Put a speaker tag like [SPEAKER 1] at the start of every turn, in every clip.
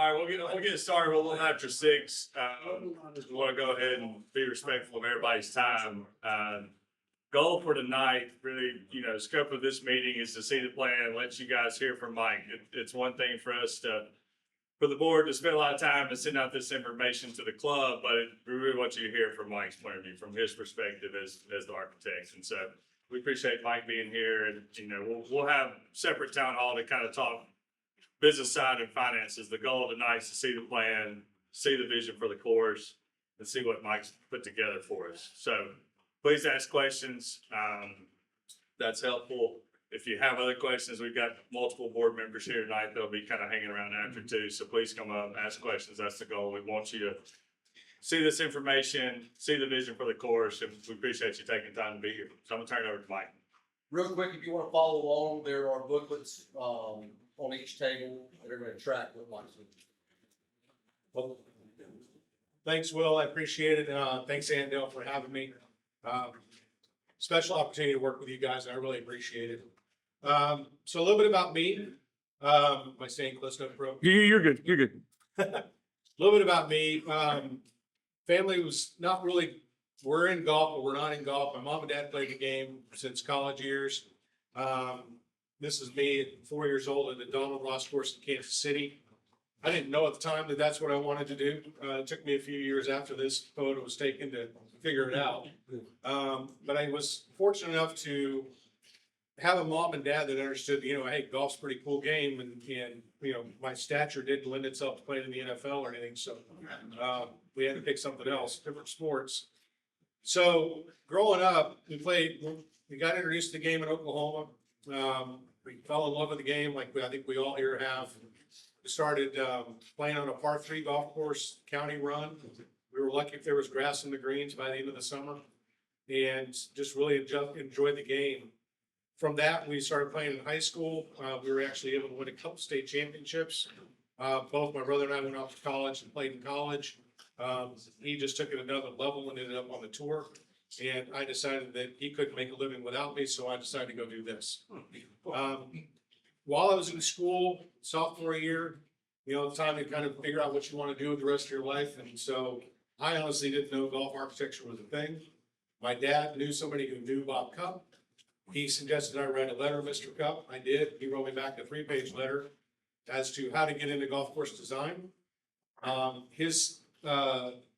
[SPEAKER 1] All right, we'll get started a little after 6. We want to go ahead and be respectful of everybody's time. Goal for tonight, really, scope of this meeting is to see the plan, let you guys hear from Mike. It's one thing for us for the board to spend a lot of time and send out this information to the club, but we really want you to hear from Mike's point of view, from his perspective as the architect. And so we appreciate Mike being here, and we'll have separate town hall to kind of talk business side and finances. The goal tonight is to see the plan, see the vision for the course, and see what Mike's put together for us. So please ask questions. That's helpful. If you have other questions, we've got multiple board members here tonight. They'll be kind of hanging around after too. So please come up, ask questions. That's the goal. We want you to see this information, see the vision for the course, and we appreciate you taking time to be here. So I'm gonna turn it over to Mike.
[SPEAKER 2] Real quick, if you want to follow along, there are booklets on each table that are going to track what Mike's doing.
[SPEAKER 3] Well, thanks, Will. I appreciate it. Thanks, Annandale, for having me. Special opportunity to work with you guys, and I really appreciate it. So a little bit about me. Am I staying close enough, bro?
[SPEAKER 1] You're good. You're good.
[SPEAKER 3] A little bit about me. Family was not really, we're in golf, but we're not in golf. My mom and dad played the game since college years. This is me at 4 years old in the Donald Ross course in Kansas City. I didn't know at the time that that's what I wanted to do. It took me a few years after this photo was taken to figure it out. But I was fortunate enough to have a mom and dad that understood, hey, golf's a pretty cool game. And my stature didn't lend itself to playing in the NFL or anything. So we had to pick something else, different sports. So growing up, we got introduced to the game in Oklahoma. We fell in love with the game, like I think we all here have. We started playing on a par 3 golf course, county run. We were lucky if there was grass in the greens by the end of the summer, and just really enjoyed the game. From that, we started playing in high school. We were actually able to win a couple state championships. Both my brother and I went off to college and played in college. He just took it another level and ended up on the tour. And I decided that he couldn't make a living without me, so I decided to go do this. While I was in school, sophomore year, it's time to kind of figure out what you want to do with the rest of your life. And so I honestly didn't know golf architecture was a thing. My dad knew somebody who knew Bob Cupp. He suggested I write a letter to Mr. Cupp. I did. He wrote me back a 3-page letter as to how to get into golf course design. His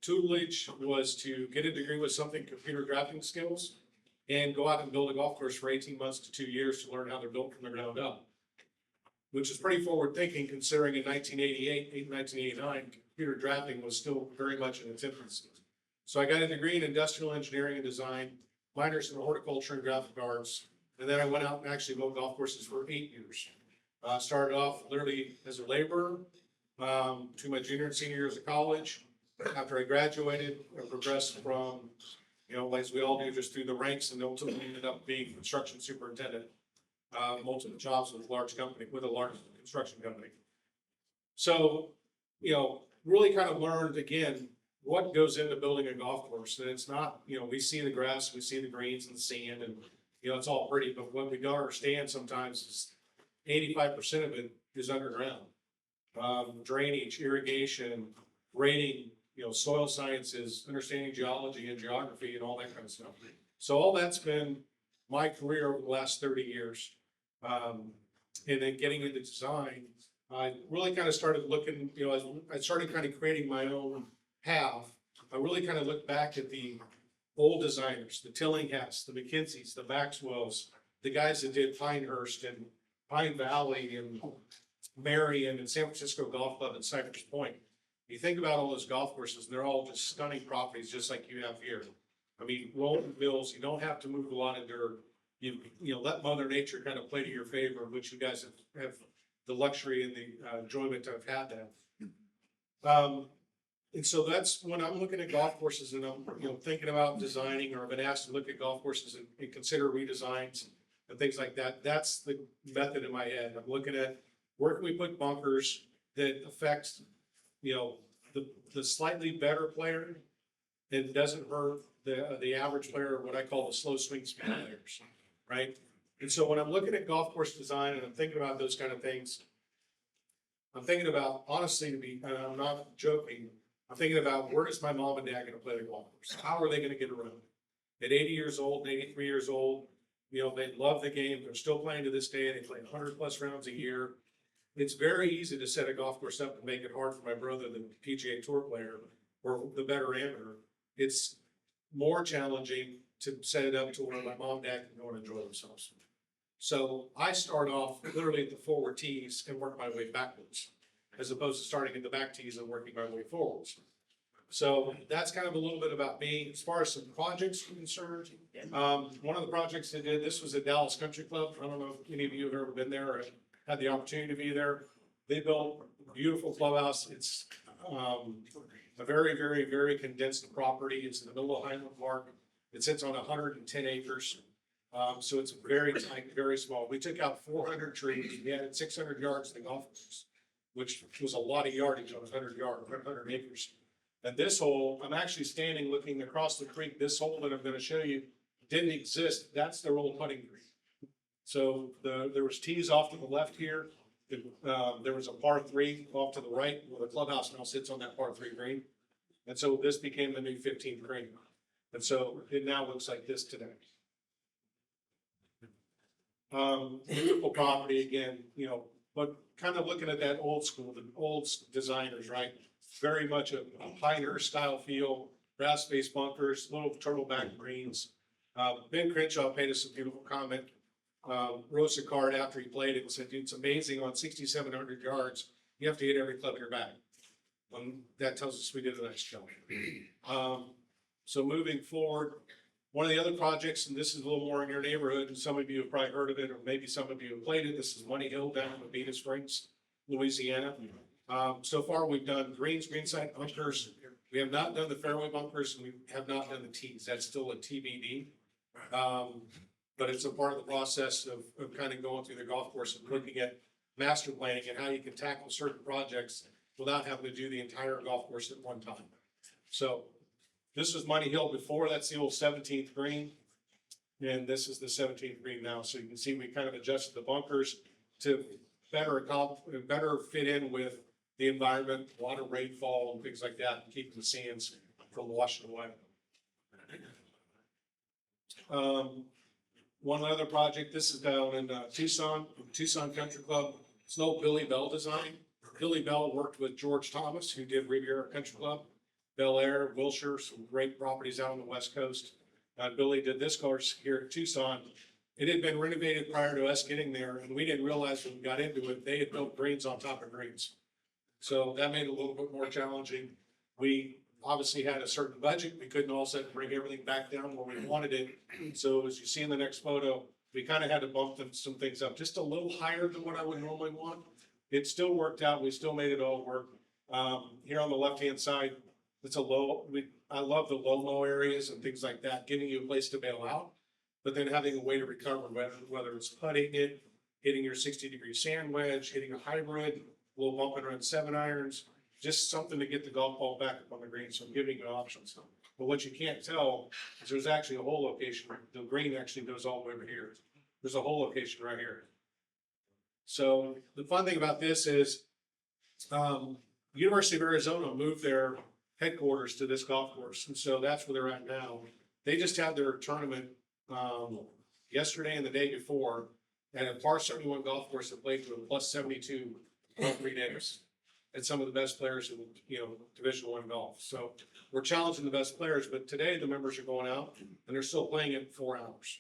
[SPEAKER 3] tutelage was to get a degree with something computer drafting skills and go out and build a golf course for 18 months to 2 years to learn how they're built from the ground up, which is pretty forward thinking considering in 1988, 1989, computer drafting was still very much in its infancy. So I got a degree in industrial engineering and design, minors in horticulture and graphic arts, and then I went out and actually built golf courses for 8 years. Started off literally as a laborer to my junior and senior years of college. After I graduated, I progressed from, as we all do, just through the ranks, and ultimately ended up being construction superintendent. Multiple jobs with a large construction company. So, really kind of learned again what goes into building a golf course. And it's not, we see the grass, we see the greens and the sand, and it's all pretty. But what we don't understand sometimes is 85% of it is underground. Drainage, irrigation, grading, soil sciences, understanding geology and geography and all that kind of stuff. So all that's been my career over the last 30 years. And then getting into design, I really kind of started looking, I started kind of creating my own path. I really kind of looked back at the old designers, the Tillinghast, the McKinseys, the Maxwells, the guys that did Pinehurst and Pine Valley and Marion and San Francisco Golf Club and Cypress Point. You think about all those golf courses, and they're all just stunning properties, just like you have here. I mean, rolling hills, you don't have to move a lot of dirt. You let Mother Nature kind of play to your favor, which you guys have the luxury and the enjoyment to have had that. And so that's when I'm looking at golf courses and I'm thinking about designing, or I've been asked to look at golf courses and consider redesigns and things like that. That's the method in my head. I'm looking at where can we put bunkers that affect the slightly better player and doesn't hurt the average player, or what I call the slow swing speed players, right? And so when I'm looking at golf course design and I'm thinking about those kind of things, I'm thinking about, honestly, and I'm not joking, I'm thinking about where is my mom and dad gonna play the golf course? How are they gonna get around? At 80 years old, 83 years old, they love the game. They're still playing to this day. They play 100+ rounds a year. It's very easy to set a golf course up and make it hard for my brother, the PGA Tour player, or the better amateur. It's more challenging to set it up to where my mom and dad can go and enjoy themselves. So I start off literally at the forward tees and work my way backwards, as opposed to starting at the back tees and working my way forwards. So that's kind of a little bit about me. As far as some projects are concerned, one of the projects they did, this was at Dallas Country Club. I don't know if any of you have ever been there or had the opportunity to be there. They built a beautiful clubhouse. It's a very, very, very condensed property. It's in the middle of Highland Park. It sits on 110 acres. So it's very tight, very small. We took out 400 trees. We added 600 yards to the golf course, which was a lot of yardage on 100 acres. And this hole, I'm actually standing looking across the creek. This hole that I'm going to show you didn't exist. That's their old putting green. So there was tees off to the left here. There was a par 3 off to the right where the clubhouse now sits on that par 3 green. And so this became the new 15th green. And so it now looks like this today. Beautiful property again, but kind of looking at that old school, the old designers, right? Very much a pioneer style feel, grass space bunkers, little turtleback greens. Ben Crenshaw paid us a beautiful comment. Wrote us a card after he played it and said, "It's amazing on 6,700 yards. You have to hit every club in your bag." That tells us we did a nice job. So moving forward, one of the other projects, and this is a little more in your neighborhood, and some of you have probably heard of it, or maybe some of you have played it. This is Money Hill down in Medina Springs, Louisiana. So far, we've done greens, greenside bunkers. We have not done the fairway bunkers, and we have not done the tees. That's still a TBD. But it's a part of the process of kind of going through the golf course and looking at master planning and how you can tackle certain projects without having to do the entire golf course at one time. So this was Money Hill before. That's the old 17th green. And this is the 17th green now. So you can see we kind of adjusted the bunkers to better fit in with the environment, water, rainfall, and things like that, and keeping the sands from washing away. One other project, this is down in Tucson Country Club. It's an old Billy Bell design. Billy Bell worked with George Thomas, who did Riviera Country Club, Bel Air, Wilshire, some great properties out on the West Coast. Billy did this course here at Tucson. It had been renovated prior to us getting there, and we didn't realize when we got into it, they had built greens on top of greens. So that made it a little bit more challenging. We obviously had a certain budget. We couldn't all of a sudden bring everything back down where we wanted it. So as you see in the next photo, we kind of had to bump some things up just a little higher than what I would normally want. It still worked out. We still made it all work. Here on the left-hand side, it's a low. I love the low areas and things like that, giving you a place to bail out, but then having a way to recover, whether it's putting it, hitting your 60-degree sand wedge, hitting a hybrid, a little bump and run 7-irons, just something to get the golf ball back up on the green. So I'm giving you options. But what you can't tell is there's actually a hole location. The green actually goes all the way over here. There's a hole location right here. So the fun thing about this is University of Arizona moved their headquarters to this golf course. And so that's where they're at now. They just had their tournament yesterday and the day before at a par 71 golf course that played to a plus 72 on 3 days. And some of the best players in, Division I golf. So we're challenging the best players, but today the members are going out and they're still playing it in 4 hours.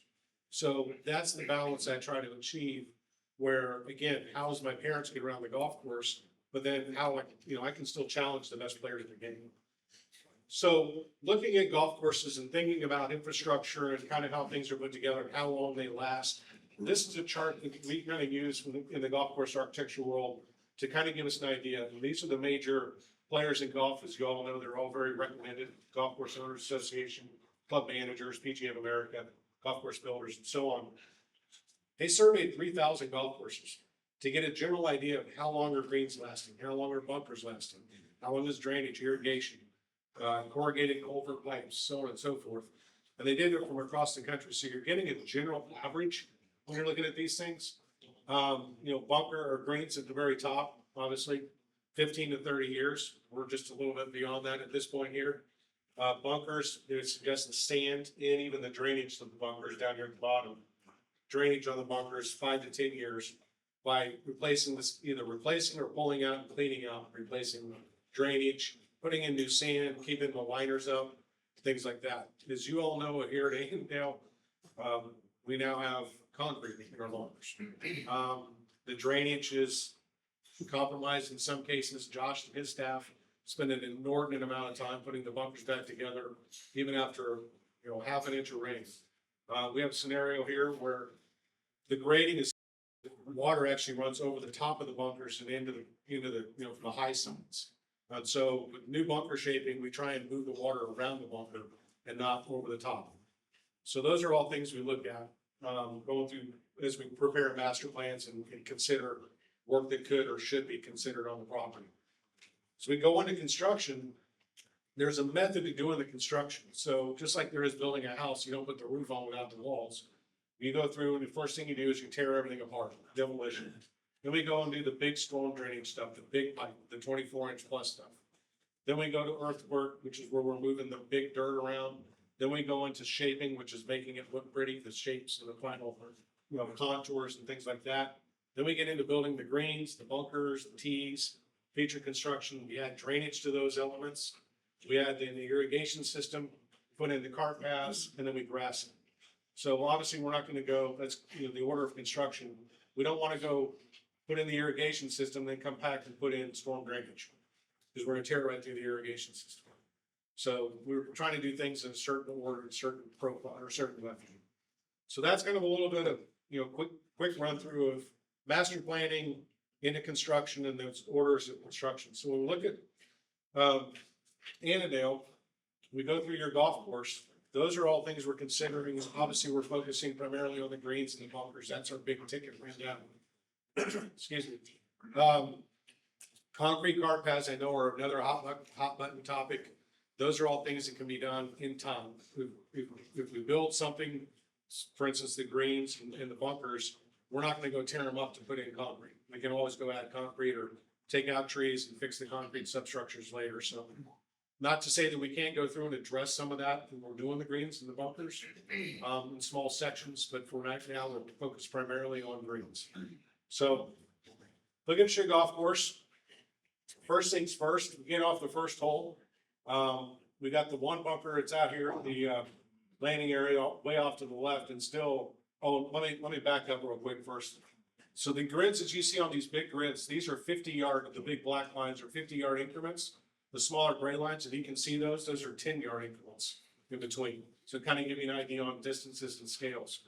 [SPEAKER 3] So that's the balance I try to achieve where, again, how does my parents get around the golf course, but then how I can still challenge the best players in the game. So looking at golf courses and thinking about infrastructure and kind of how things are put together and how long they last. This is a chart that we kind of use in the golf course architecture world to kind of give us an idea. And these are the major players in golf, as you all know. They're all very recommended. Golf Course Owners Association, Club Managers, PGA of America, Golf Course Builders, and so on. They surveyed 3,000 golf courses to get a general idea of how long are greens lasting, how long are bunkers lasting, how long is drainage, irrigation, corrugated culvert pipes, so on and so forth. And they did it from across the country. So you're getting a general average when you're looking at these things. Bunker or greens at the very top. obviously, 15 to 30 years. We're just a little bit beyond that at this point here. Bunkers, they suggest the sand and even the drainage of the bunkers down here at the bottom. Drainage on the bunkers, 5 to 10 years by replacing this, either replacing or pulling out and cleaning out, replacing drainage, putting in new sand, keeping the liners up, things like that. As you all know, here at Annandale, we now have concrete in our bunkers. The drainage is compromised in some cases. Josh and his staff spend an inordinate amount of time putting the bunkers back together, even after, half an inch of rain. We have a scenario here where the grading is, water actually runs over the top of the bunkers and into the high sides. And so with new bunker shaping, we try and move the water around the bunker and not over the top. So those are all things we look at, going through as we prepare master plans and consider work that could or should be considered on the property. So we go into construction, there's a method to doing the construction. So just like there is building a house, you don't put the roof on without the walls. You go through and the first thing you do is you tear everything apart, demolition. Then we go and do the big storm drainage stuff, the big pipe, the 24-inch plus stuff. Then we go to earthwork, which is where we're moving the big dirt around. Then we go into shaping, which is making it look pretty, the shapes and the final, contours and things like that. Then we get into building the greens, the bunkers, the tees, feature construction. We add drainage to those elements. We add in the irrigation system, put in the cart paths, and then we grass it. So obviously we're not going to go, that's the order of construction. We don't want to go put in the irrigation system, then come back and put in storm drainage, because we're going to tear right through the irrigation system. So we're trying to do things in a certain order, a certain profile, or a certain method. So that's kind of a little bit of, quick run through of master planning into construction and those orders of construction. So when we look at Annandale, we go through your golf course. Those are all things we're considering. Obviously, we're focusing primarily on the greens and the bunkers. That's our big ticket right now. Excuse me. Concrete cart paths, I know, are another hot button topic. Those are all things that can be done in time. If we build something, for instance, the greens and the bunkers, we're not going to go tear them up to put in concrete. We can always go add concrete or take out trees and fix the concrete substructures later. So not to say that we can't go through and address some of that when we're doing the greens and the bunkers in small sections, but for right now, we're focused primarily on greens. So looking at your golf course, first things first, we get off the first hole. We got the one bunker, it's out here at the landing area way off to the left and still, let me back up real quick first. So the grids that you see on these big grids, these are 50-yard, the big black lines are 50-yard increments. The smaller gray lines, if you can see those are 10-yard increments in between. So kind of give you an idea on distances and scales.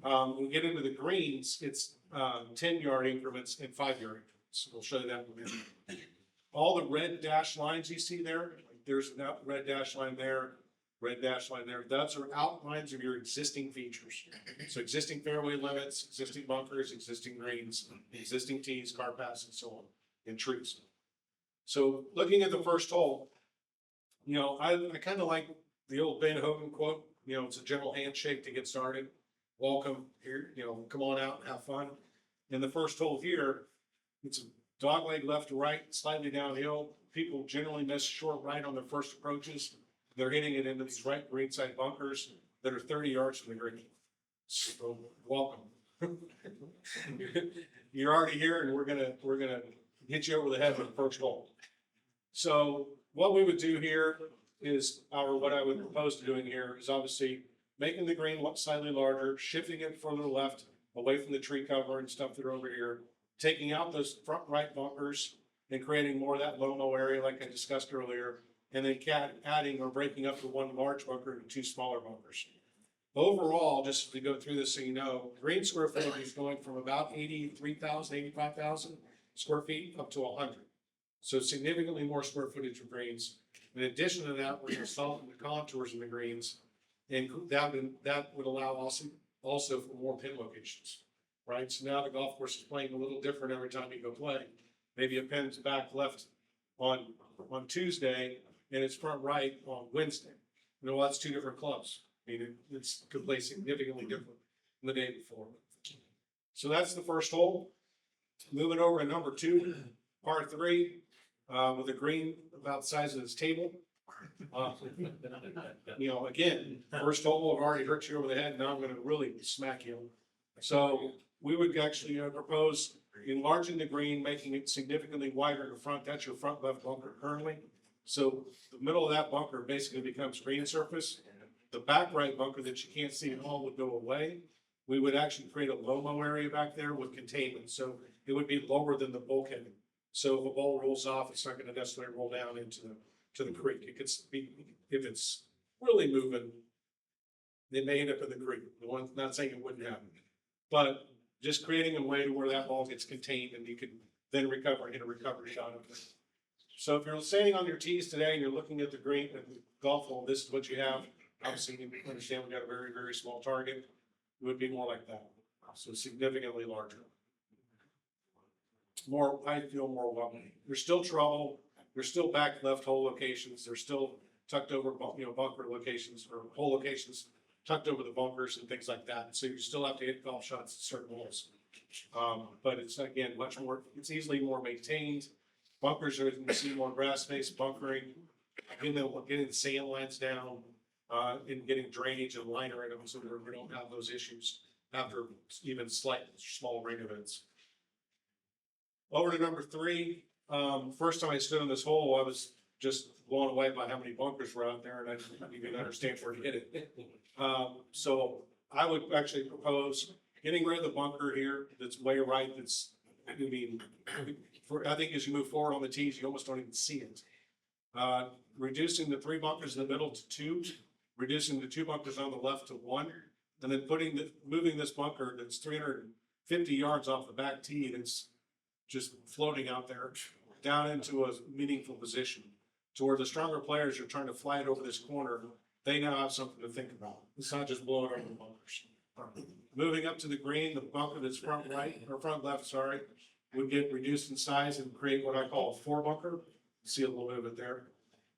[SPEAKER 3] When we get into the greens, it's 10-yard increments and 5-yard increments. We'll show you that in a minute. All the red dashed lines you see there, there's a red dash line there, red dash line there. Those are outlines of your existing features. So existing fairway limits, existing bunkers, existing greens, existing tees, car paths, and so on, and trees. So looking at the first hole, I kind of like the old Ben Hogan quote, it's a gentle handshake to get started. Welcome here, come on out and have fun. In the first hole here, it's a dog leg left to right, slightly downhill. People generally miss short right on their first approaches. They're hitting it into these right greenside bunkers that are 30 yards from the green. So welcome. You're already here, and we're gonna hit you over the head with the first hole. So what we would do here is, what I would propose to doing here is obviously making the green slightly larger, shifting it further left, away from the tree cover and stuff that are over here, taking out those front right bunkers and creating more of that low area like I discussed earlier, and then adding or breaking up the one large bunker into two smaller bunkers. Overall, just to go through this so you know, green square footage is going from about 83,000, 85,000 square feet up to 100. So significantly more square footage of greens. In addition to that, we're going to soften the contours in the greens, and that would allow also for more pin locations, right? So now the golf course is playing a little different every time you go play. Maybe a pin's back left on Tuesday, and it's front right on Wednesday. That's two different clubs. I mean, it's could play significantly different than the day before. So that's the first hole. Moving over to number two. par three, with a green about the size of this table. You know, again, first hole, I've already hurt you over the head, now I'm gonna really smack you. So we would actually propose enlarging the green, making it significantly wider in the front. That's your front left bunker currently. So the middle of that bunker basically becomes green surface. The back right bunker that you can't see at all would go away. We would actually create a low-mow area back there with containment, so it would be lower than the bulkhead. So if a ball rolls off, it's not gonna necessarily roll down into the creek. It could be, if it's really moving, it may end up in the creek. The one, not saying it wouldn't happen, but just creating a way to where that ball gets contained and you can then recover and hit a recovery shot of it. So if you're standing on your tees today and you're looking at the green, at the golf hole, this is what you have. Obviously, you understand we've got a very, very small target. It would be more like that, so significantly larger. More, I feel more welcoming. There's still trouble. There's still back left hole locations. There's still tucked over, bunker locations or hole locations tucked over the bunkers and things like that. So you still have to hit golf shots at certain holes. But it's again, much more, it's easily more maintained. Bunkers are, you see more grass-based bunkering, getting the sand lines down, and getting drainage and liner in them so that we don't have those issues after even slight small rain events. Over to number three. First time I stood on this hole, I was just blown away by how many bunkers were out there, and I didn't even understand where to hit it. So I would actually propose getting rid of the bunker here that's way right. That's, I mean, I think as you move forward on the tees, you almost don't even see it. Reducing the 3 bunkers in the middle to 2, reducing the 2 bunkers on the left to 1, and then moving this bunker that's 350 yards off the back tee that's just floating out there down into a meaningful position to where the stronger players are trying to fly it over this corner. They now have something to think about. It's not just blowing over the bunkers. Moving up to the green, the bunker that's front right or front left, sorry, would get reduced in size and create what I call a 4 bunker. See a little bit of it there.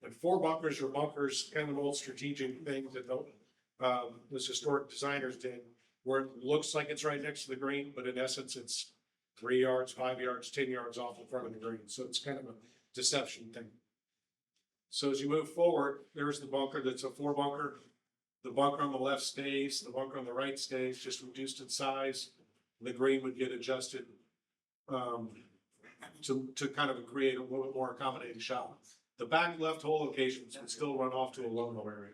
[SPEAKER 3] And 4 bunkers are bunkers, kind of an old strategic thing that those historic designers did, where it looks like it's right next to the green, but in essence, it's 3 yards, 5 yards, 10 yards off in front of the green. So it's kind of a deception thing. So as you move forward, there's the bunker that's a 4 bunker. The bunker on the left stays, the bunker on the right stays, just reduced in size. The green would get adjusted to kind of create a little bit more accommodating shot. The back left hole locations would still run off to a low area.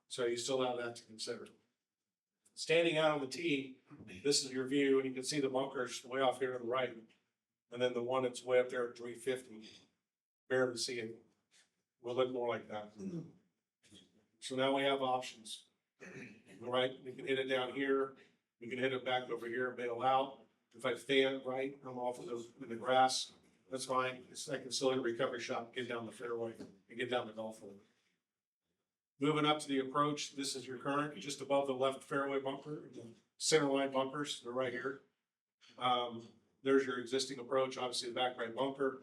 [SPEAKER 3] So you still have that to consider. Standing out on the tee, this is your view, and you can see the bunkers way off here to the right. And then the one that's way up there at 350, barely see it. Will look more like that. So now we have options. All right, we can hit it down here. We can hit it back over here and bail out. If I stand right, I'm off of in the grass. That's fine. I can still hit a recovery shot, get down the fairway, and get down the golf hole. Moving up to the approach, this is your current, just above the left fairway bunker, the center line bunkers, they're right here. There's your existing approach. Obviously, the back right bunker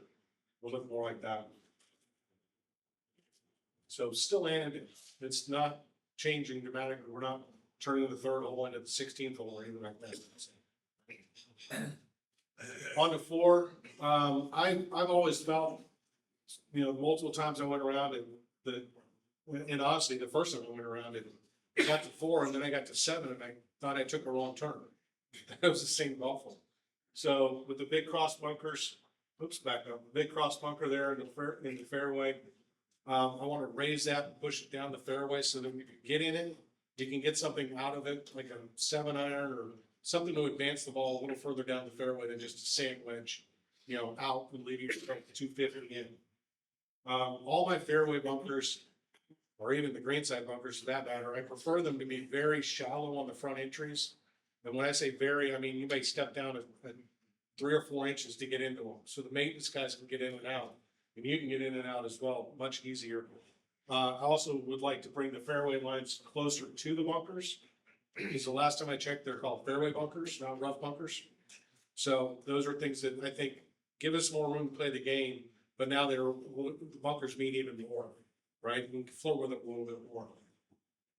[SPEAKER 3] will look more like that. So still in, it's not changing dramatically. We're not turning the 3rd hole into the 16th hole or anything like that. On the 4, I've always felt, multiple times I went around and honestly, the first time I went around and got to 4 and then I got to 7 and I thought I took a wrong turn. It was the same golf hole. So with the big cross bunkers, back up, the big cross bunker there in the fairway, I want to raise that and push it down the fairway so that when you can get in it, you can get something out of it, like a 7-iron or something to advance the ball a little further down the fairway than just a sand wedge, out and leave you 250 in. All my fairway bunkers, or even the greenside bunkers for that matter, I prefer them to be very shallow on the front entries. And when I say very, I mean you may step down at 3 or 4 inches to get into them. So the maintenance guys can get in and out. And you can get in and out as well, much easier. I also would like to bring the fairway lines closer to the bunkers. Because the last time I checked, they're called fairway bunkers, not rough bunkers. So those are things that I think give us more room to play the game, but now the bunkers mean even more, right? We can float with it a little bit more.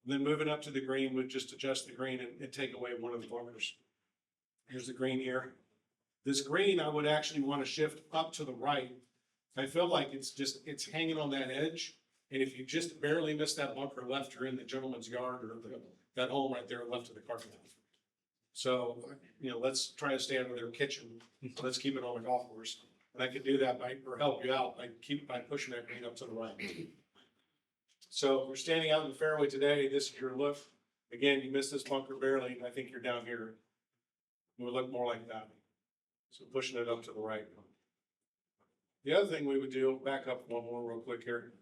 [SPEAKER 3] And then moving up to the green would just adjust the green and take away one of the bunkers. Here's the green here. This green, I would actually want to shift up to the right. I feel like it's hanging on that edge. And if you just barely miss that bunker left, you're in the gentleman's yard or that home right there left of the carpet. So, let's try to stay under their kitchen. Let's keep it on the golf course. And I could do that or help you out by pushing that green up to the right. So if we're standing out in the fairway today, this is your look. Again, you missed this bunker barely, and I think you're down here. It would look more like that. So pushing it up to the right. The other thing we would do, back up one more real quick here,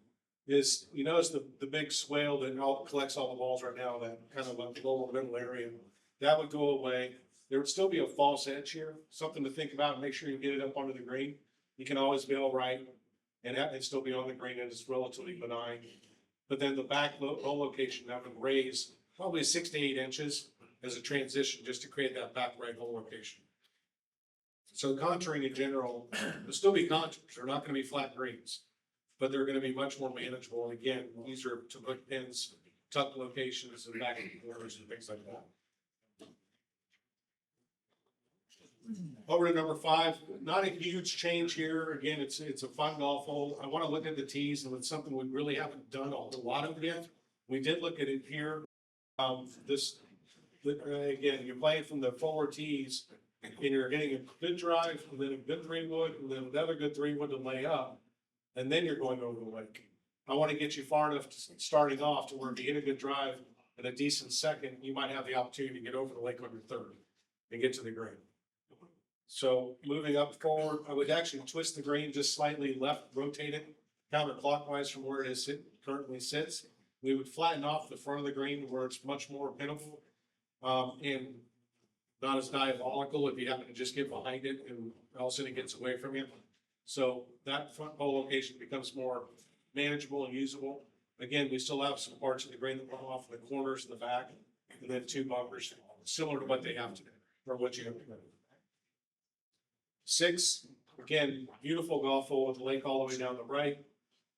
[SPEAKER 3] is you notice the big swale that collects all the balls right now, that kind of a lower middle area, that would go away. There would still be a false edge here, something to think about and make sure you get it up onto the green. You can always bail right and still be on the green, and it's relatively benign. But then the back low location, that would raise probably 6 to 8 inches as a transition just to create that back right hole location. So contouring in general, there'll still be contours. They're not going to be flat greens, but they're going to be much more manageable. And again, easier to put pins, tuck locations, and back in corners and things like that. Over to number 5, not a huge change here. Again, it's a fun golf hole. I want to look at the tees, and it's something we really haven't done a lot of yet. We did look at it here. Again, you're playing from the forward tees, and you're getting a good drive, and then a good 3-wood, and then another good 3-wood to lay up, and then you're going over the lake. I want to get you far enough starting off to where if you get a good drive and a decent second, you might have the opportunity to get over the lake on your third and get to the green. So moving up forward, I would actually twist the green just slightly left, rotate it counterclockwise from where it currently sits. We would flatten off the front of the green where it's much more pinnable and not as diabolical if you happen to just get behind it and all of a sudden it gets away from you. So that front hole location becomes more manageable and usable. Again, we still have some parts of the green that come off in the corners in the back, and then 2 bunkers similar to what they have today or what you have today. 6, again, beautiful golf hole with the lake all the way down the right.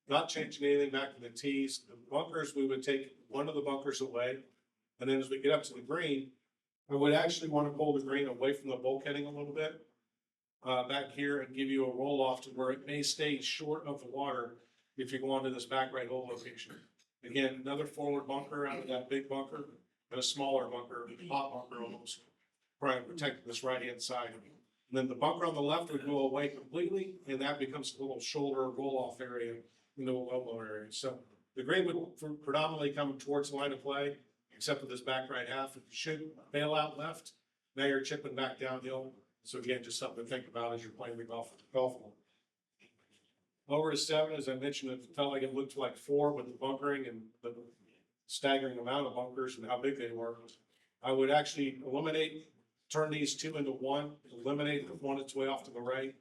[SPEAKER 3] Not changing anything back to the tees. The bunkers, we would take one of the bunkers away. And then as we get up to the green, I would actually want to pull the green away from the bulkheading a little bit back here and give you a roll off to where it may stay short of the water if you go onto this back right hole location. Again, another forward bunker out of that big bunker and a smaller bunker, a hot bunker almost, trying to protect this right-hand side. And then the bunker on the left would go away completely, and that becomes a little shoulder roll-off area into a elbow area. So the green would predominantly come towards the line of play, except for this back right half. If you should bail out left, now you're chipping back downhill. So again, just something to think about as you're playing the golf hole. Over to 7, as I mentioned, it felt like it looked like 4 with the bunkering and the staggering amount of bunkers and how big they were. I would actually turn these 2 into 1, eliminate the one that's way off to the right,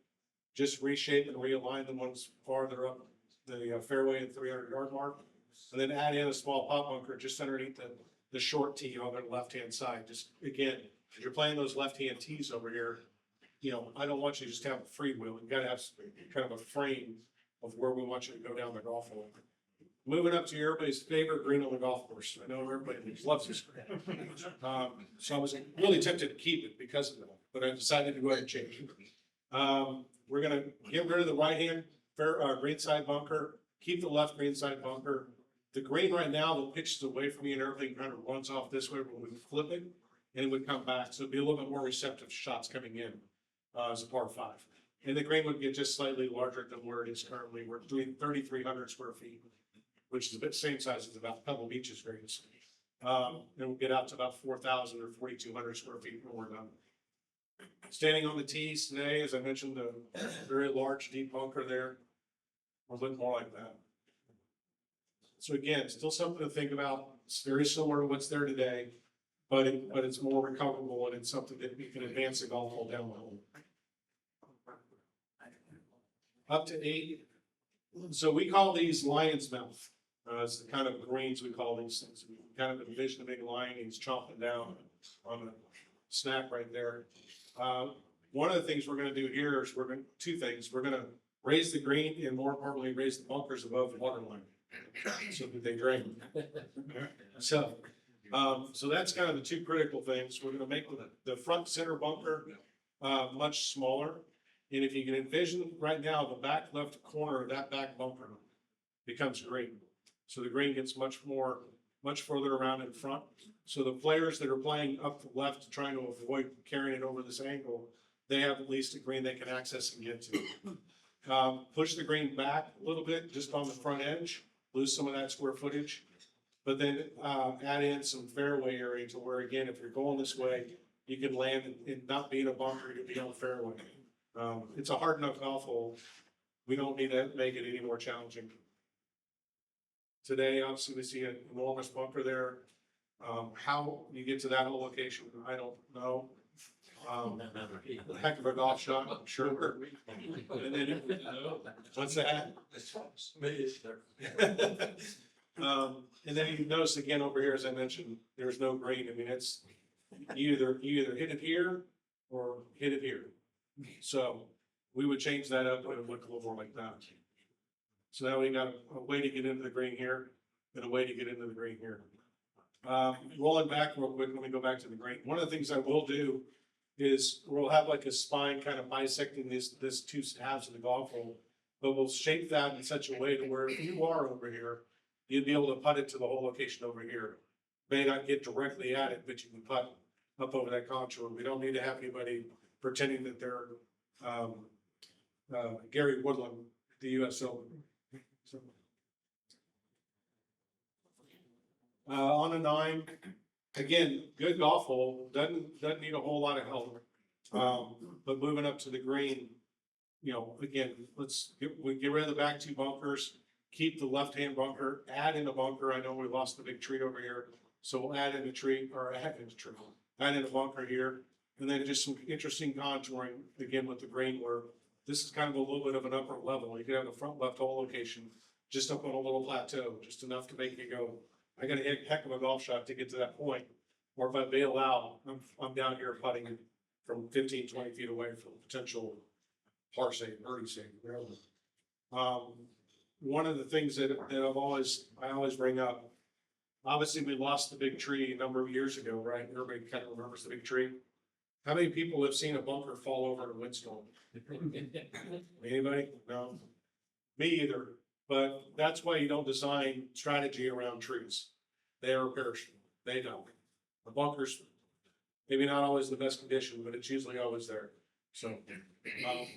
[SPEAKER 3] just reshape and realign the ones farther up the fairway and 300-yard mark, and then add in a small pop bunker just underneath the short tee on the left-hand side. Just again, if you're playing those left-hand tees over here, I don't want you to just have a free wheel. You got to have kind of a frame of where we want you to go down the golf hole. Moving up to everybody's favorite green on the golf course. I know everybody loves this green. So I was really tempted to keep it because of that, but I decided to go ahead and change it. We're going to get rid of the right-hand green side bunker, keep the left green side bunker. The green right now, the pitch is away from me and everything kind of runs off this way, but we flip it and it would come back. So it'd be a little bit more receptive to shots coming in as a par 5. And the green would get just slightly larger than where it is currently. We're doing 3,300 square feet, which is the same size as about Pebble Beach's greens. And we'll get out to about 4,000 or 4,200 square feet when we're done. Standing on the tees today, as I mentioned, a very large deep bunker there. We'll look more like that. So again, still something to think about. It's very similar to what's there today, but it's more recoverable and it's something that you can advance the golf hole down the hole. Up to 8. So we call these lion's mouth. It's the kind of greens we call these things. We kind of envision a big lion, he's chomping down on the snack right there. One of the things we're going to do here is 2 things. We're going to raise the green and more importantly, raise the bunkers above the water line so that they drain. So that's kind of the 2 critical things. We're going to make the front center bunker much smaller. And if you can envision right now, the back left corner of that back bunker becomes green. So the green gets much further around in front. So the players that are playing up the left, trying to avoid carrying it over this angle, they have at least a green they can access and get to. Push the green back a little bit, just on the front edge, lose some of that square footage. But then add in some fairway area to where, again, if you're going this way, you can land and not be in a bunker, you can be on the fairway. It's a hard enough golf hole. We don't need to make it any more challenging. Today, obviously, we see an enormous bunker there. How you get to that whole location, I don't know. Heck of a golf shot, I'm sure. And then, what's that? And then you notice again over here, as I mentioned, there's no green. I mean, it's you either hit it here or hit it here. So we would change that up, it would look a little more like that. So now we got a way to get into the green here and a way to get into the green here. Rolling back real quick, let me go back to the green. One of the things I will do is we'll have like a spine kind of bisecting this two halves of the golf hole, but we'll shape that in such a way to where if you are over here, you'd be able to putt it to the whole location over here. May not get directly at it, but you can putt up over that contour. We don't need to have anybody pretending that they're Gary Woodland, the US Open. So, on a 9, again, good golf hole, doesn't need a whole lot of help. But moving up to the green, again, we get rid of the back 2 bunkers, keep the left-hand bunker, add in a bunker. I know we lost the big tree over here, so we'll add in a tree, or add in a bunker here. And then just some interesting contouring, again, with the green, where this is kind of a little bit of an upper level. You could have the front left hole location just up on a little plateau, just enough to make you go, I got a heck of a golf shot to get to that point. Or if I bail out, I'm down here putting from 15, 20 feet away from potential par save, birdie save, whatever. One of the things that I always bring up, obviously we lost the big tree a number of years ago, right? Everybody kind of remembers the big tree. How many people have seen a bunker fall over in a windstorm? Anybody? No. Me either. But that's why you don't design strategy around trees. They are perishable. They don't. The bunker's maybe not always the best condition, but it's usually always there. So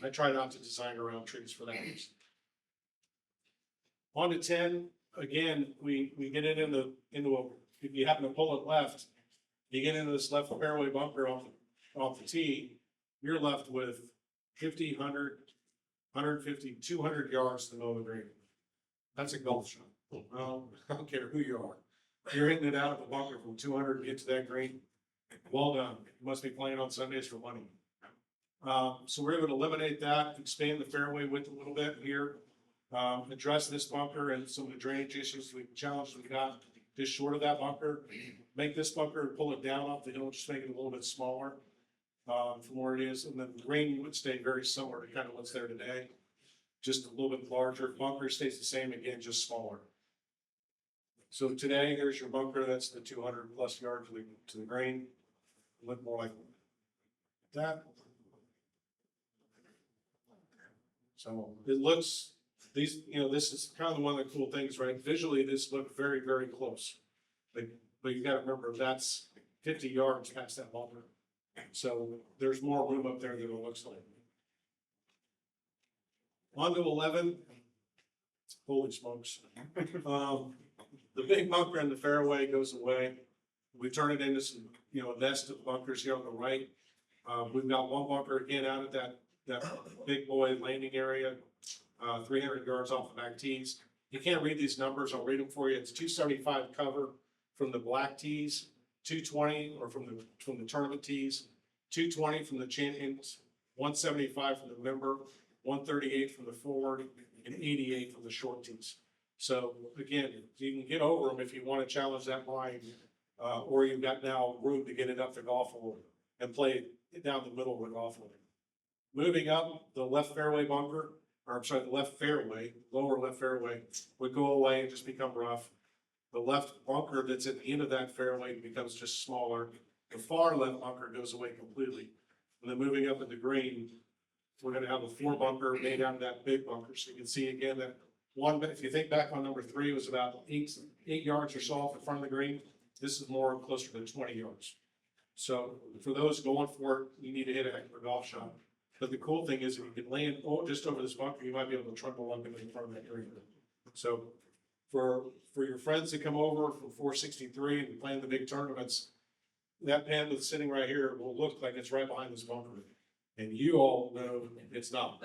[SPEAKER 3] I try not to design around trees for that reason. On to 10, again, we get it into if you happen to pull it left, you get into this left fairway bunker off the tee, you're left with 50, 100, 150, 200 yards to the middle of the green. That's a golf shot. Well, I don't care who you are. You're hitting it out of the bunker from 200 to get to that green. Well done. You must be playing on Sundays for money. So we're able to eliminate that, expand the fairway width a little bit here, address this bunker and some of the drainage issues challenges we got just short of that bunker. Make this bunker and pull it down off the hill, just make it a little bit smaller from where it is. And then the green would stay very similar to kind of what's there today. Just a little bit larger. Bunker stays the same again, just smaller. So today, there's your bunker. That's the 200 plus yards to the green. Look more like that. So it looks, this is kind of one of the cool things, right? Visually, this looked very, very close. But you gotta remember, that's 50 yards past that bunker. So there's more room up there than it looks like. On to 11. Holy smokes. The big bunker in the fairway goes away. We turn it into some, a nest of bunkers here on the right. We've got one bunker again out at that big boy landing area, 300 yards off the back tees. You can't read these numbers. I'll read them for you. It's 275 cover from the black tees, 220 or from the tournament tees, 220 from the champions, 175 from the member, 138 from the forward, and 88 from the short tees. So again, you can get over them if you want to challenge that line, or you've got now room to get it up the golf hole and play it down the middle of the golf hole. Moving up, the left fairway bunker, the left fairway, lower left fairway would go away and just become rough. The left bunker that's at the end of that fairway becomes just smaller. The far left bunker goes away completely. And then moving up in the green, we're gonna have a 4 bunker made out of that big bunker. So you can see again that one, but if you think back on number 3, it was about eight yards or so off in front of the green. This is more closer to 20 yards. So for those going for it, you need to hit a heck of a golf shot. But the cool thing is if you can land just over this bunker, you might be able to trundle up into the front of that green. So for your friends that come over from 463 and playing the big tournaments, that pin that's sitting right here will look like it's right behind this bunker. And you all know it's not.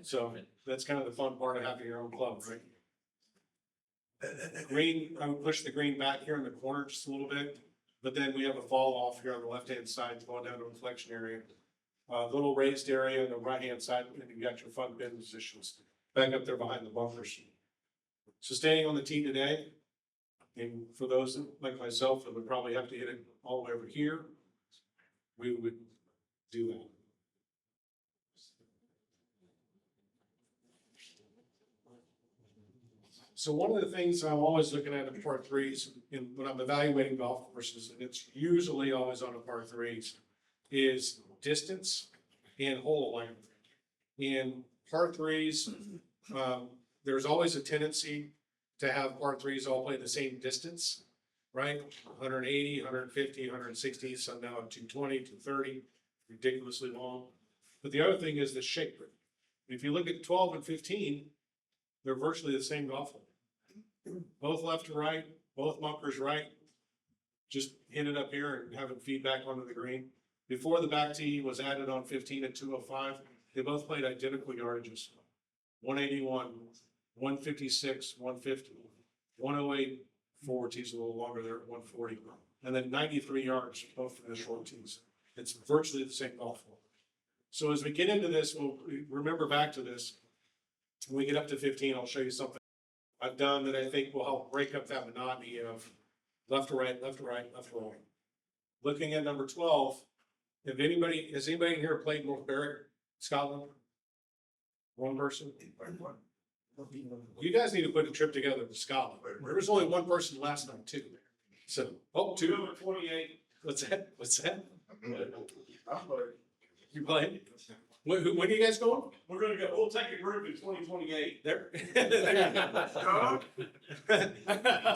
[SPEAKER 3] So that's kind of the fun part of having your own club, right? Green, I would push the green back here in the corner just a little bit, but then we have a fall off here on the left-hand side going down to a collection area. Little raised area on the right-hand side, and you got your fun pin positions back up there behind the bunkers. So staying on the tee today, and for those like myself that would probably have to hit it all the way over here, we would do that. So one of the things I'm always looking at in par 3s when I'm evaluating golf courses, and it's usually always on a par 3s, is distance and hole length. In par 3s, there's always a tendency to have par 3s all play the same distance, right? 180, 150, 160, some now at 220, 230, ridiculously long. But the other thing is the shape. If you look at 12 and 15, they're virtually the same golf hole. Both left to right, both bunkers right. Just hit it up here and have it feed back onto the green. Before the back tee was added on 15 at 205, they both played identical yardages. 181, 156, 150, 108, 4 tees a little longer there at 140, and then 93 yards both for the short tees. It's virtually the same golf hole. So as we get into this, we'll remember back to this. When we get up to 15, I'll show you something I've done that I think will help break up that monotony of left to right, left to right, left to right. Looking at number 12, has anybody here played North Berwick, Scotland? One person? You guys need to put a trip together to Scotland. There was only one person last night too. So, two.
[SPEAKER 2] Number 28.
[SPEAKER 3] What's that? You playing? When are you guys going?
[SPEAKER 2] We're gonna go, we'll take a group in 2028.
[SPEAKER 3] There.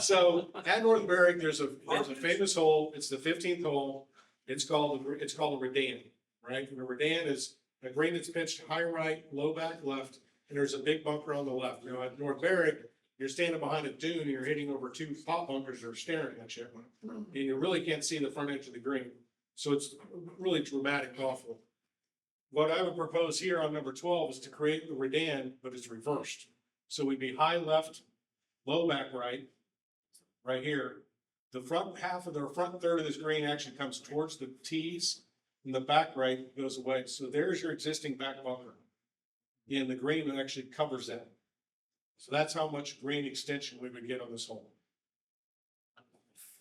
[SPEAKER 3] So at North Berwick, there's a famous hole. It's the 15th hole. It's called a Redan, right? And a Redan is a green that's pitched high right, low back left, and there's a big bunker on the left. You know, at North Berwick, you're standing behind a dune and you're hitting over 2 pop bunkers that are staring at you, and you really can't see the front edge of the green. So it's really dramatic golf hole. What I would propose here on number 12 is to create the Redan, but it's reversed. So we'd be high left, low back right, right here. The front third of this green actually comes towards the tees, and the back right goes away. So there's your existing back bunker. And the green actually covers that. So that's how much green extension we would get on this hole.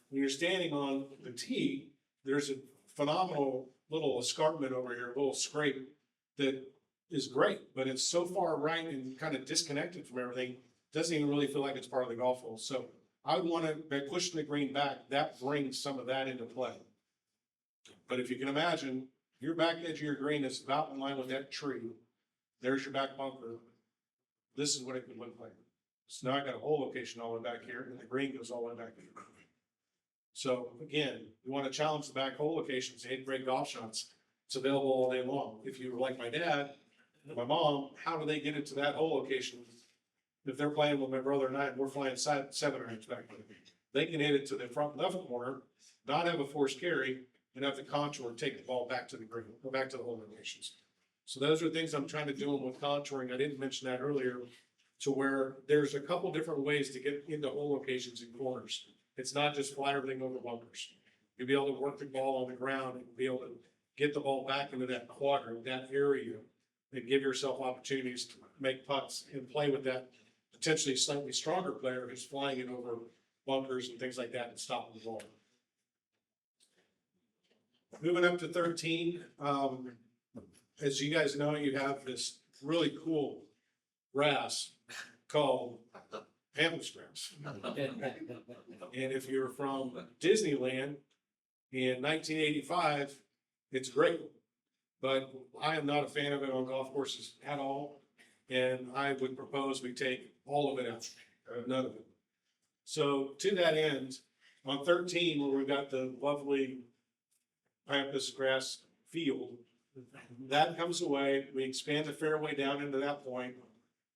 [SPEAKER 3] When you're standing on the tee, there's a phenomenal little escarpment over here, a little scrape that is great, but it's so far right and kind of disconnected from everything, doesn't even really feel like it's part of the golf hole. So I would want to, by pushing the green back, that brings some of that into play. But if you can imagine, your back edge of your green is about in line with that tree. There's your back bunker. This is what it could look like. So now I got a hole location all the way back here, and the green goes all the way back here. So again, you want to challenge the back hole locations to hit great golf shots. It's available all day long. If you were like my dad, my mom, how do they get it to that hole location? If they're playing with my brother and I, we're flying 7 irons back there. They can hit it to the front left corner, not have a forced carry, and have the contour take the ball back to the green, go back to the hole locations. So those are things I'm trying to do with contouring. I didn't mention that earlier, to where there's a couple different ways to get into hole locations and corners. It's not just fly everything over bunkers. You'll be able to work the ball on the ground and be able to get the ball back into that quadrant, that area, and give yourself opportunities to make putts and play with that potentially slightly stronger player who's flying it over bunkers and things like that and stopping the ball. Moving up to 13, as you guys know, you have this really cool grass called Pampas grass. And if you're from Disneyland in 1985, it's great. but I am not a fan of it on golf courses at all. And I would propose we take all of it out, none of it. So to that end, on 13, where we've got the lovely pampas grass field, that comes away. We expand the fairway down into that point.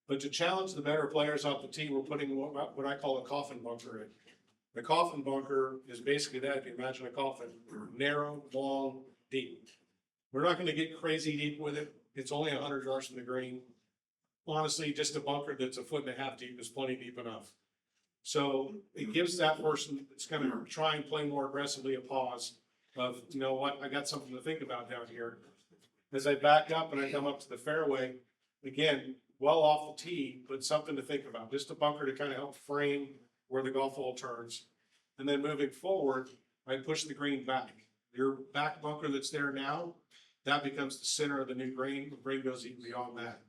[SPEAKER 3] But to challenge the better players off the tee, we're putting what I call a coffin bunker in. The coffin bunker is basically that, if you imagine a coffin, narrow, long, deep. We're not gonna get crazy deep with it. It's only 100 yards from the green. Honestly, just a bunker that's a foot and a half deep is plenty deep enough. So it gives that person that's gonna try and play more aggressively a pause of, you know what, I got something to think about down here. As I back up and I come up to the fairway, again, well off the tee, but something to think about, just a bunker to kind of help frame where the golf ball turns. And then moving forward, I push the green back. Your back bunker that's there now, that becomes the center of the new green. The green goes even beyond that.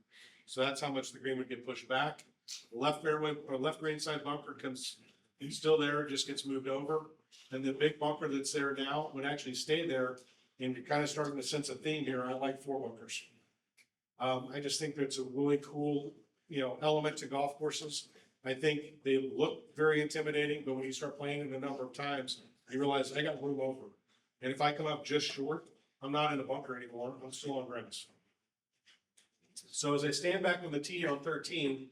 [SPEAKER 3] So that's how much the green would get pushed back. The left fairway or left green side bunker comes, it's still there, just gets moved over. And the big bunker that's there now would actually stay there. And you're kind of starting to sense a theme here. I like 4 bunkers. I just think that's a really cool, element to golf courses. I think they look very intimidating, but when you start playing it a number of times, you realize I got room over. And if I come up just short, I'm not in a bunker anymore. I'm still on grass. So as I stand back on the tee on 13,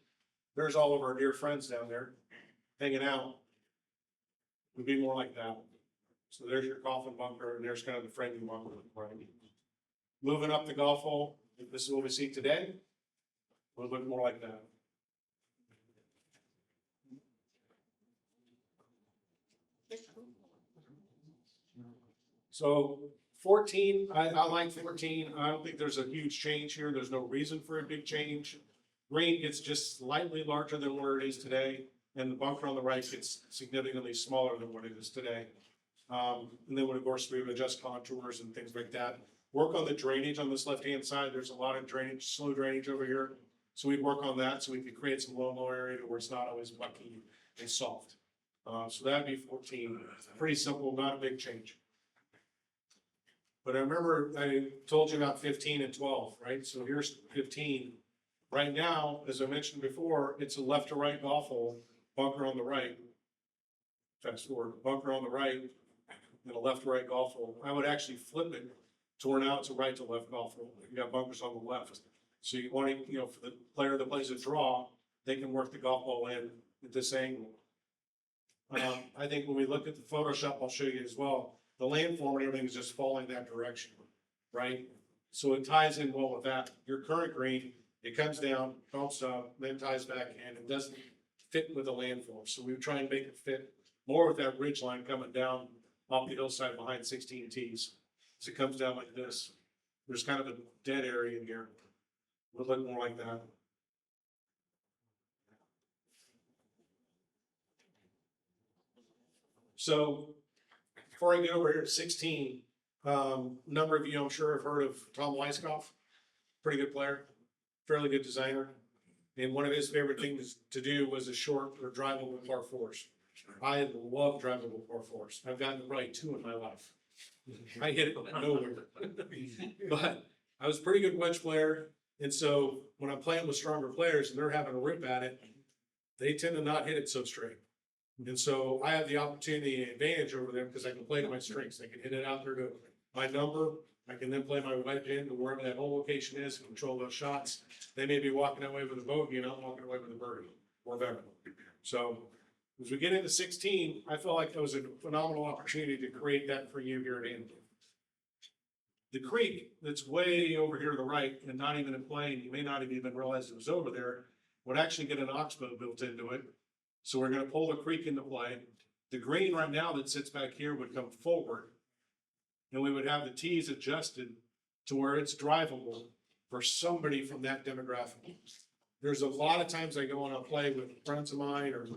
[SPEAKER 3] there's all of our dear friends down there hanging out. Would be more like that. So there's your coffin bunker, and there's kind of the framing bunker. Right? Moving up the golf hole, this is what we see today. Would look more like that. So 14, I like 14. I don't think there's a huge change here. There's no reason for a big change. Green gets just slightly larger than where it is today, and the bunker on the right gets significantly smaller than what it is today. And then, of course, we would adjust contours and things like that. Work on the drainage on this left-hand side. There's a lot of drainage, slow drainage over here. So we'd work on that so we could create some low area to where it's not always mucky and soft. So that'd be 14. Pretty simple, not a big change. But I remember I told you about 15 and 12, right? So here's 15. Right now, as I mentioned before, it's a left to right golf hole, bunker on the right. Fast forward, bunker on the right, and a left to right golf hole. I would actually flip it to where now it's a right to left golf hole. You got bunkers on the left. So you want to, for the player that plays a draw, they can work the golf ball in at this angle. I think when we look at the Photoshop, I'll show you as well. The landform and everything is just falling that direction, right? So it ties in well with that. Your current green, it comes down, bumps up, then ties back in. It doesn't fit with the landform. So we try and make it fit more with that ridge line coming down off the hillside behind 16 tees. So it comes down like this. There's kind of a dead area in here. Would look more like that. So before I get over here to 16, number of you I'm sure have heard of Tom Weiskopf. Pretty good player, fairly good designer. And one of his favorite things to do was a short or drivable par fours. I love drivable par fours. I've gotten probably 2 in my life. I hit it nowhere. But I was a pretty good wedge player. And so when I'm playing with stronger players and they're having a rip at it, they tend to not hit it so straight. And so I have the opportunity and advantage over them because I can play to my strengths. I can hit it out there to my number. I can then play my wedge in to wherever that whole location is and control those shots. They may be walking away with a bogey and I'm walking away with a birdie or better. So as we get into 16, I felt like that was a phenomenal opportunity to create that for you here at Annandale. The creek that's way over here to the right and not even in play, and you may not have even realized it was over there, would actually get an oxbow built into it. So we're going to pull the creek into play. The green right now that sits back here would come forward, and we would have the tees adjusted to where it's drivable for somebody from that demographic. There's a lot of times I go on a play with friends of mine or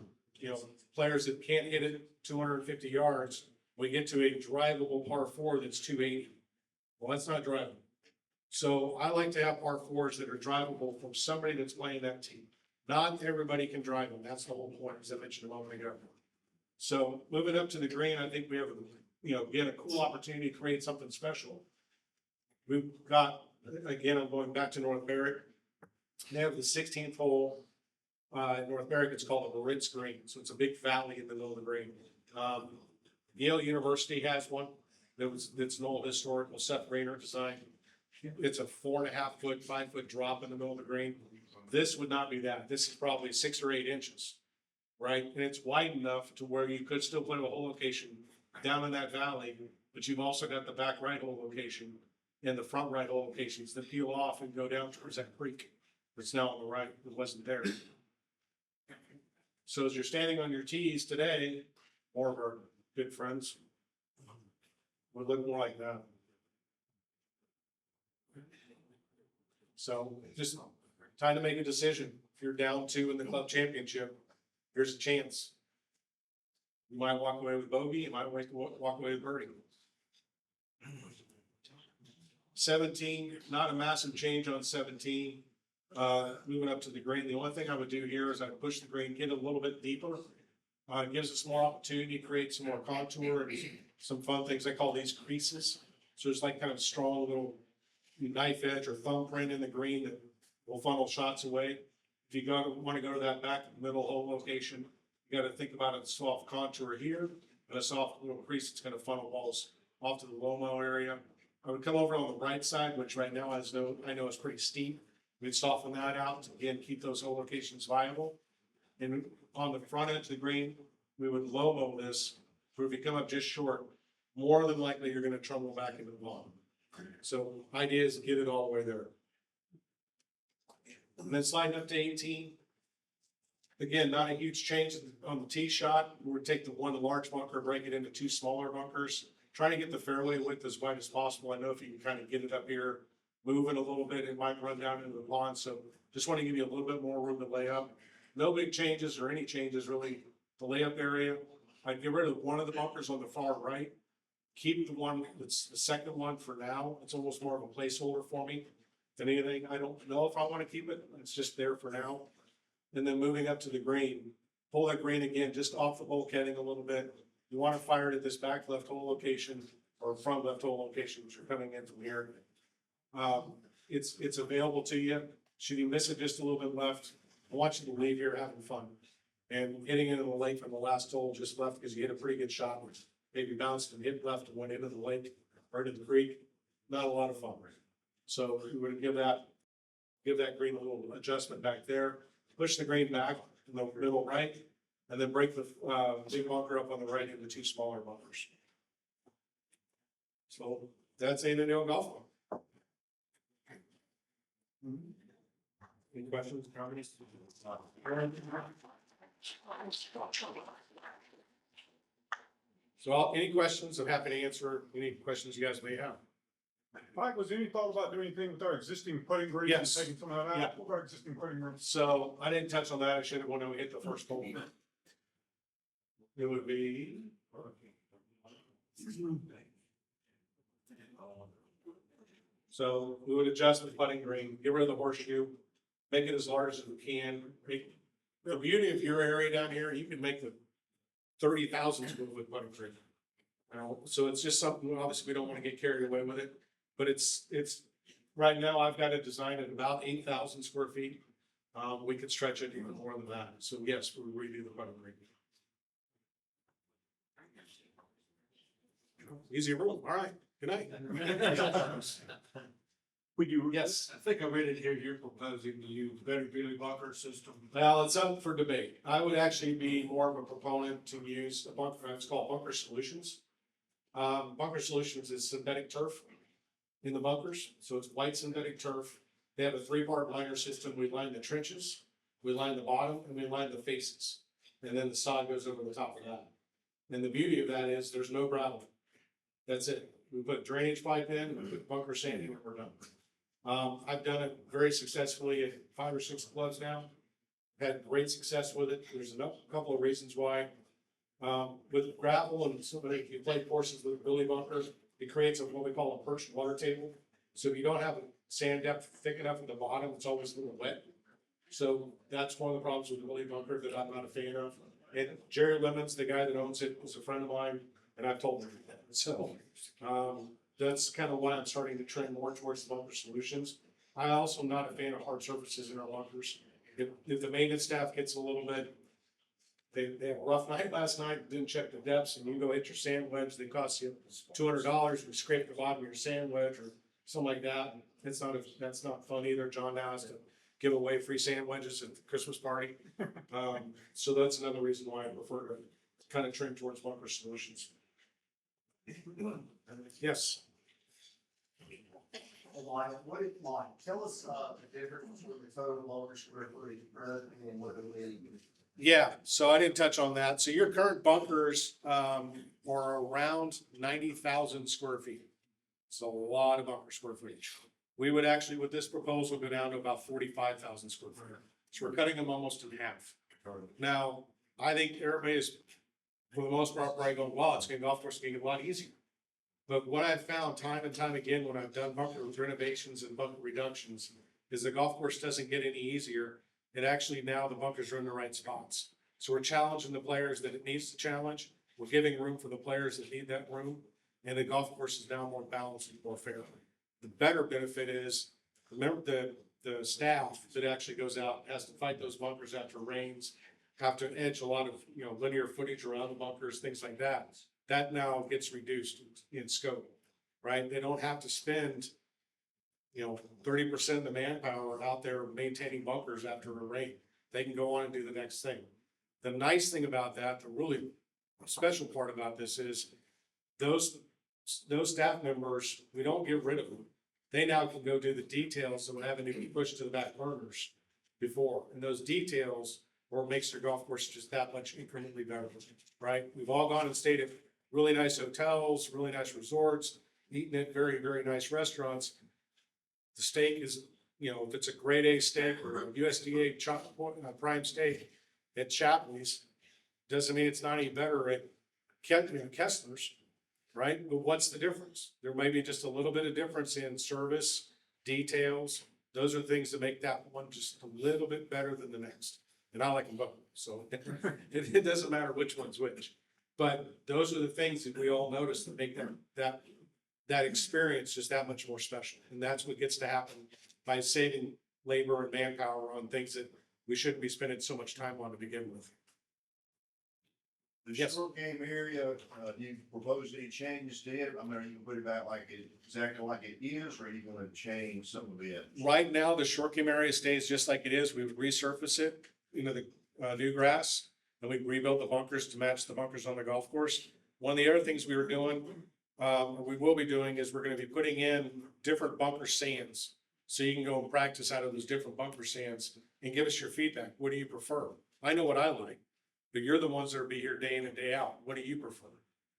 [SPEAKER 3] players that can't hit it 250 yards. We get to a drivable par 4 that's 280. Well, that's not drivable. So I like to have par 4s that are drivable from somebody that's playing that team. Not everybody can drive them. That's the whole point, as I mentioned a moment ago. So moving up to the green, I think we have, again, a cool opportunity to create something special. We've got, again, I'm going back to North Barrick. They have the 16th hole, in North Barrick, it's called a Moritz Green, so it's a big valley in the middle of the green. Yale University has one, that's an old historical Seth Rayner design. It's a 4.5 foot, 5 foot drop in the middle of the green. This would not be that. This is probably 6 or 8 inches, right? And it's wide enough to where you could still put a hole location down in that valley, but you've also got the back right hole location and the front right hole locations that peel off and go down towards that creek. It's now on the right, it wasn't there. So as you're standing on your tees today, more of our good friends would look more like that. So just time to make a decision. If you're down 2 in the club championship, here's a chance. You might walk away with bogey, you might walk away with birdie. 17, not a massive change on 17. Moving up to the green, the only thing I would do here is I'd push the green, get a little bit deeper. It gives us more opportunity to create some more contour and some fun things. I call these creases. So it's like kind of strong little knife edge or thumbprint in the green that will funnel shots away. If you want to go to that back middle hole location, you got to think about a soft contour here and a soft little crease that's going to funnel balls off to the Lomo area. I would come over on the right side, which right now I know is pretty steep. We'd soften that out to again keep those hole locations viable. And on the front edge of the green, we would Lomo this. Where if you come up just short, more than likely you're going to trundle back into the bottom. So idea is to get it all the way there. And then sliding up to 18. Again, not a huge change on the tee shot. We would take the one large bunker, break it into 2 smaller bunkers, trying to get the fairway width as wide as possible. I know if you can kind of get it up here, moving a little bit, it might run down into the pond. So just want to give you a little bit more room to lay up. No big changes or any changes really. The layup area, I'd get rid of one of the bunkers on the far right. Keep the one that's the second one for now. It's almost more of a placeholder for me than anything. I don't know if I want to keep it. It's just there for now. And then moving up to the green, pull that green again, just off the bulkheading a little bit. You want to fire it at this back left hole location or front left hole location, which you're coming in from here. It's available to you. Should you miss it just a little bit left, I want you to leave here having fun. And hitting into the lake from the last hole just left because you hit a pretty good shot, which maybe bounced and hit left and went into the lake or into the creek. Not a lot of fun. So we would give that green a little adjustment back there. Push the green back in the middle right, and then break the big bunker up on the right into 2 smaller bunkers. So that's Annandale Golf Club. Any questions, comments? So any questions, I'm happy to answer any questions you guys may have.
[SPEAKER 4] Mike, was there any thought about doing anything with our existing putting greens?
[SPEAKER 3] Yes.
[SPEAKER 4] And taking some of that
[SPEAKER 3] Yeah.
[SPEAKER 4] out? What are our existing putting greens?
[SPEAKER 3] So I didn't touch on that. I should have when we hit the first hole. It would be. So we would adjust the putting green, get rid of the horseshoe, make it as large as we can. The beauty of your area down here, you can make the 30,000 square foot putting green. So it's just something, obviously we don't want to get carried away with it, but it's right now I've got it designed at about 8,000 square feet. We could stretch it even more than that. So yes, we redo the putting green. Easy room. All right. Good night.
[SPEAKER 4] Would you?
[SPEAKER 3] Yes.
[SPEAKER 5] I think I read it here, you're proposing to use better Billy bunker system.
[SPEAKER 3] Well, it's up for debate. I would actually be more of a proponent to use a bunker, it's called Bunker Solutions. Bunker Solutions is synthetic turf in the bunkers. So it's white synthetic turf. They have a 3-part liner system. We line the trenches, we line the bottom, and we line the faces. And then the sod goes over the top of that. And the beauty of that is there's no gravel. That's it. We put drainage pipe in, we put bunker sanding, and we're done. I've done it very successfully at 5 or 6 clubs now. Had great success with it. There's a couple of reasons why. With gravel and somebody, if you play courses with a billy bunker, it creates what we call a perched water table. So if you don't have a sand depth thick enough at the bottom, it's always a little wet. So that's one of the problems with the billy bunker that I'm not a fan of. And Jerry Lemons, the guy that owns it, was a friend of mine, and I've told him that. So that's kind of why I'm starting to trend more towards the bunker solutions. I also am not a fan of hard surfaces in our bunkers. If the maintenance staff gets a little bit, they had a rough night last night, didn't check the depths, and you go hit your sand wedge, they cost you $200, and scrape the bottom of your sand wedge or something like that. That's not fun either. John now has to give away free sand wedges at the Christmas party. So that's another reason why I prefer to kind of trend towards bunker solutions. Yes.
[SPEAKER 6] Tell us, the difference between the total longer square footage and what it is.
[SPEAKER 3] Yeah, so I didn't touch on that. So your current bunkers, are around 90,000 square feet. It's a lot of bunker square footage. We would actually, with this proposal, go down to about 45,000 square feet. So we're cutting them almost in half. Now, I think everybody is, for the most part, probably going, wow, it's getting golf course getting a lot easier. But what I've found time and time again when I've done bunker renovations and bunker reductions is the golf course doesn't get any easier. It actually now the bunkers are in the right spots. So we're challenging the players that it needs to challenge. We're giving room for the players that need that room. And the golf course is now more balanced and more fair. The better benefit is, remember the staff that actually goes out, has to fight those bunkers after rains, have to edge a lot of, linear footage around the bunkers, things like that. That now gets reduced in scope, right? They don't have to spend, 30% of the manpower out there maintaining bunkers after a rain. They can go on and do the next thing. The nice thing about that, the really special part about this is those staff members, we don't get rid of them. They now can go do the details that would having to be pushed to the back burners before. And those details or makes their golf course just that much incrementally better, right? We've all gone and stayed at really nice hotels, really nice resorts, eaten at very, very nice restaurants. The steak is, if it's a grade A steak or a USDA prime steak at Chapley's, doesn't mean it's not any better at Kessler's, right? But what's the difference? There may be just a little bit of difference in service, details. Those are things that make that one just a little bit better than the next. And I like them both, so it doesn't matter which one's which. But those are the things that we all notice that make that experience just that much more special. And that's what gets to happen by saving labor and manpower on things that we shouldn't be spending so much time on to begin with.
[SPEAKER 5] The
[SPEAKER 3] Yes.
[SPEAKER 5] short game area, do you propose any changes to it? I mean, are you gonna put it back like it, exactly like it is, or are you gonna change some of it?
[SPEAKER 3] Right now, the short game area stays just like it is. We would resurface it, the new grass, and we rebuild the bunkers to match the bunkers on the golf course. One of the other things we were doing, we will be doing, is we're gonna be putting in different bunker sands. So you can go and practice out of those different bunker sands and give us your feedback. What do you prefer? I know what I like, but you're the ones that will be here day in and day out. What do you prefer?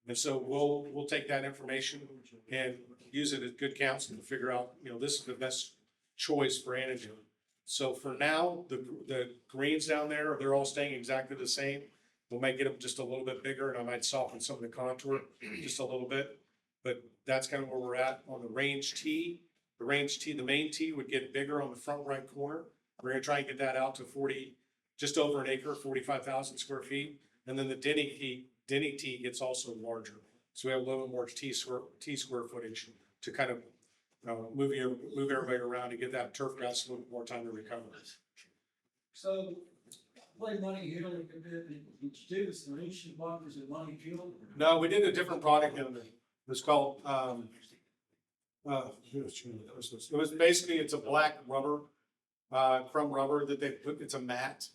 [SPEAKER 3] And so we'll take that information and use it as good counsel to figure out, this is the best choice for Annandale. So for now, the greens down there, they're all staying exactly the same. We might get them just a little bit bigger, and I might soften some of the contour just a little bit. But that's kind of where we're at on the range tee. The range tee, the main tee would get bigger on the front right corner. We're gonna try and get that out to just over an acre, 45,000 square feet. And then the Denny tee gets also larger. So we have a little more tee square footage to kind of move everybody around to get that turf grass a little bit more time to recover.
[SPEAKER 7] So, play money here, did you do this, the ancient bunkers in Money Field?
[SPEAKER 3] No, we did a different product in there. It's called, it was basically, it's a black rubber, crumb rubber that they put, it's a mat.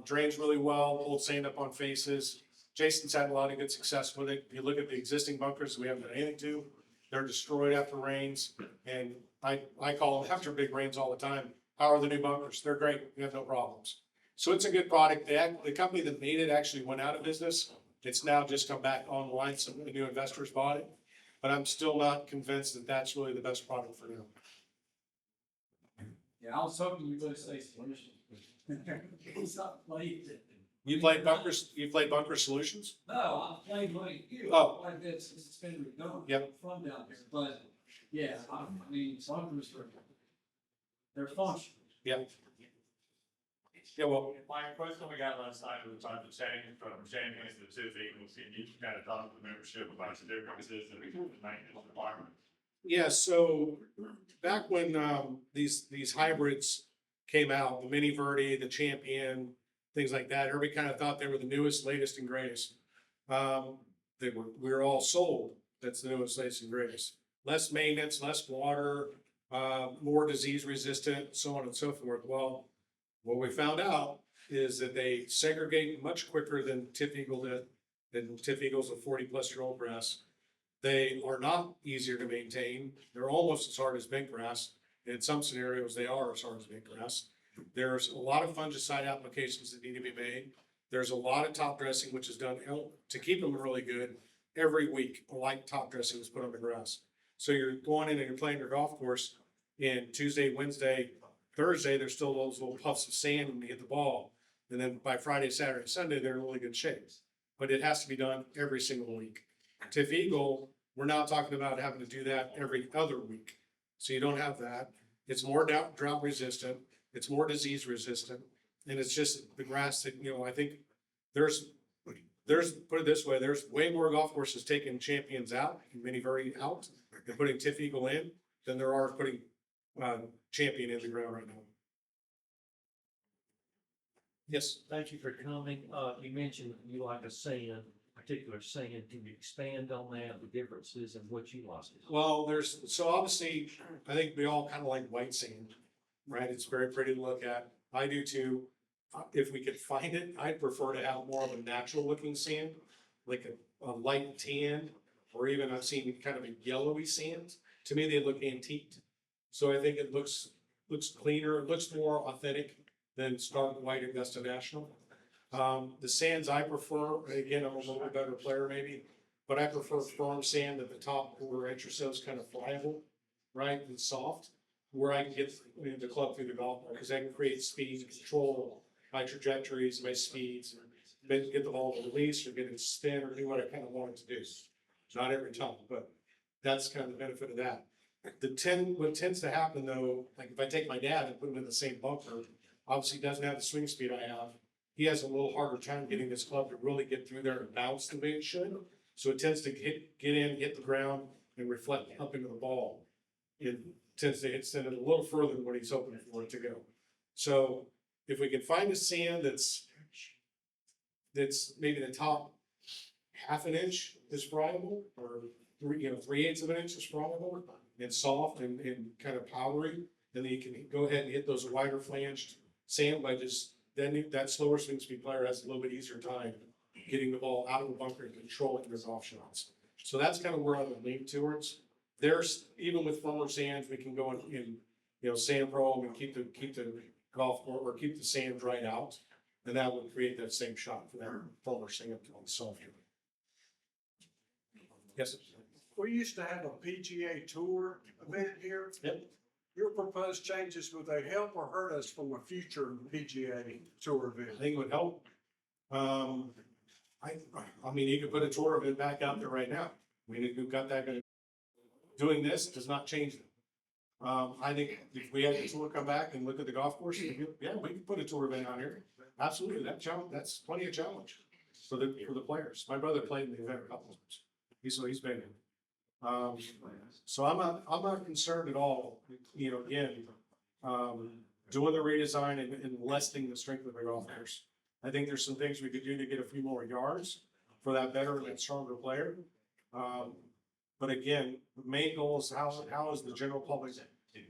[SPEAKER 3] Drains really well, holds sand up on faces. Jason's had a lot of good success with it. If you look at the existing bunkers we haven't done anything to, they're destroyed after rains. And I call them after big rains all the time. How are the new bunkers? They're great. We have no problems. So it's a good product. The company that made it actually went out of business. It's now just come back online. Some of the new investors bought it, but I'm still not convinced that that's really the best product for now.
[SPEAKER 7] Yeah, I was hoping you would say solution. It's not played.
[SPEAKER 3] You played bunkers. You played Bunker Solutions.
[SPEAKER 7] No, I played Money Field.
[SPEAKER 3] Oh.
[SPEAKER 7] Like this, it's been redone.
[SPEAKER 3] Yep.
[SPEAKER 7] From down there, but yeah, I mean, bunkers are, they're functional.
[SPEAKER 3] Yeah. Yeah, well,
[SPEAKER 1] My question we got last night was about the change from champions to two equals. Can you kind of talk to the membership about the differences in the maintenance requirement?
[SPEAKER 3] yeah, so back when, these hybrids came out, the Mini Verde, the Champion, things like that, everybody kind of thought they were the newest, latest and greatest. We were all sold, that's the newest, latest and greatest. Less maintenance, less water, more disease resistant, so on and so forth. Well, what we found out is that they segregate much quicker than Tip Eagle did, than Tip Eagle's a 40-plus-year-old grass. They are not easier to maintain. They're almost as hard as bent grass. In some scenarios, they are as hard as bent grass. There's a lot of fungicide applications that need to be made. There's a lot of top dressing, which is done to keep them really good. Every week, a light top dressing is put on the grass. So you're going in and you're playing your golf course, and Tuesday, Wednesday, Thursday, there's still those little puffs of sand when you hit the ball. And then by Friday, Saturday, Sunday, they're in really good shape. But it has to be done every single week. Tiff Eagle, we're now talking about having to do that every other week. So you don't have that. It's more drought resistant. It's more disease resistant. And it's just the grass that, I think there's, put it this way, there's way more golf courses taking champions out and Mini Verde out and putting Tiff Eagle in than there are putting champion in the ground right now. Yes.
[SPEAKER 8] Thank you for coming. You mentioned you like a sand, particular sand. Can you expand on that, the differences and what you like?
[SPEAKER 3] Well, so obviously, I think we all kind of like white sand, right? It's very pretty to look at. I do too. If we could find it, I'd prefer to have more of a natural looking sand, like a light tan, or even I've seen kind of a yellowy sand. To me, they look antiqued. So I think it looks cleaner, it looks more authentic than stark white Augusta National. The sands I prefer, again, I'm a little bit better player maybe, but I prefer firm sand at the top quarter inch or so is kind of pliable, right, and soft, where I can get the club through the golf ball, because I can create speed and control my trajectories, my speeds, and get the ball to release or get it to spin or do what I kind of want it to do. Not every time, but that's kind of the benefit of that. What tends to happen though, like if I take my dad and put him in the same bunker, obviously he doesn't have the swing speed I have. He has a little harder time getting this club to really get through there and bounce the way it should. So it tends to get in, hit the ground, and reflect up into the ball. It tends to extend it a little further than what he's hoping for it to go. So if we can find a sand that's maybe the top half an inch is friable, or 3/8 of an inch is friable, and soft and kind of powdery, and then you can go ahead and hit those wider flanged sand wedges. Then that slower swing speed player has a little bit easier time getting the ball out of the bunker and controlling his off shots. So that's kind of where I would lean towards. There's, even with firmer sands, we can go in sand pro and keep the golf course or keep the sand dried out, and that would create that same shot for that firmer sand on the softer. Yes.
[SPEAKER 7] We used to have a PGA Tour event here.
[SPEAKER 3] Yep.
[SPEAKER 7] Your proposed changes, would they help or hurt us from a future PGA Tour
[SPEAKER 3] I
[SPEAKER 7] event?
[SPEAKER 3] think it would help. I mean, you could put a tour event back out there right now. I mean, if you've got that, doing this does not change it. I think if we had the tour come back and look at the golf course, we can put a tour event on here. Absolutely, that's plenty of challenge for the players. My brother played in the event a couple of times. He's been in. So I'm not concerned at all, again, doing the redesign and lessening the strength of the golf course. I think there's some things we could do to get a few more yards for that better and stronger player. But again, the main goal is how is the general public,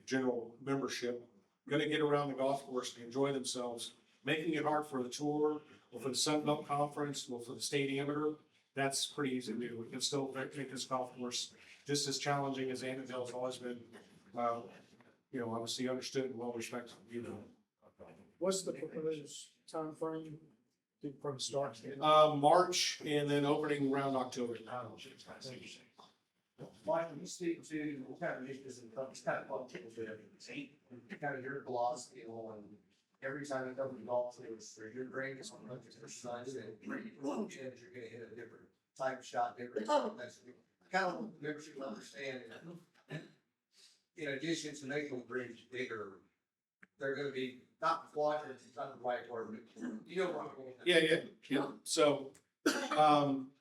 [SPEAKER 3] general membership gonna get around the golf course and enjoy themselves, making it hard for the tour or for the Sun Belt Conference or for the state amateur. That's pretty easy to do. We can still make this golf course just as challenging as Annandale's always been, obviously understood and well respected.
[SPEAKER 4] What's the proposed timeframe from the start?
[SPEAKER 3] March and then opening around October.
[SPEAKER 2] Mike, when you speak to kind of make this in it's kind of fun to kind of your philosophy on every time you come to golf, it's your brain is 100% and you're gonna hit a different type of shot, different. That's kind of what the membership understand. In addition to making the range bigger, they're gonna be not flush, it's not the right word, but you know what I mean?
[SPEAKER 3] Yeah. So,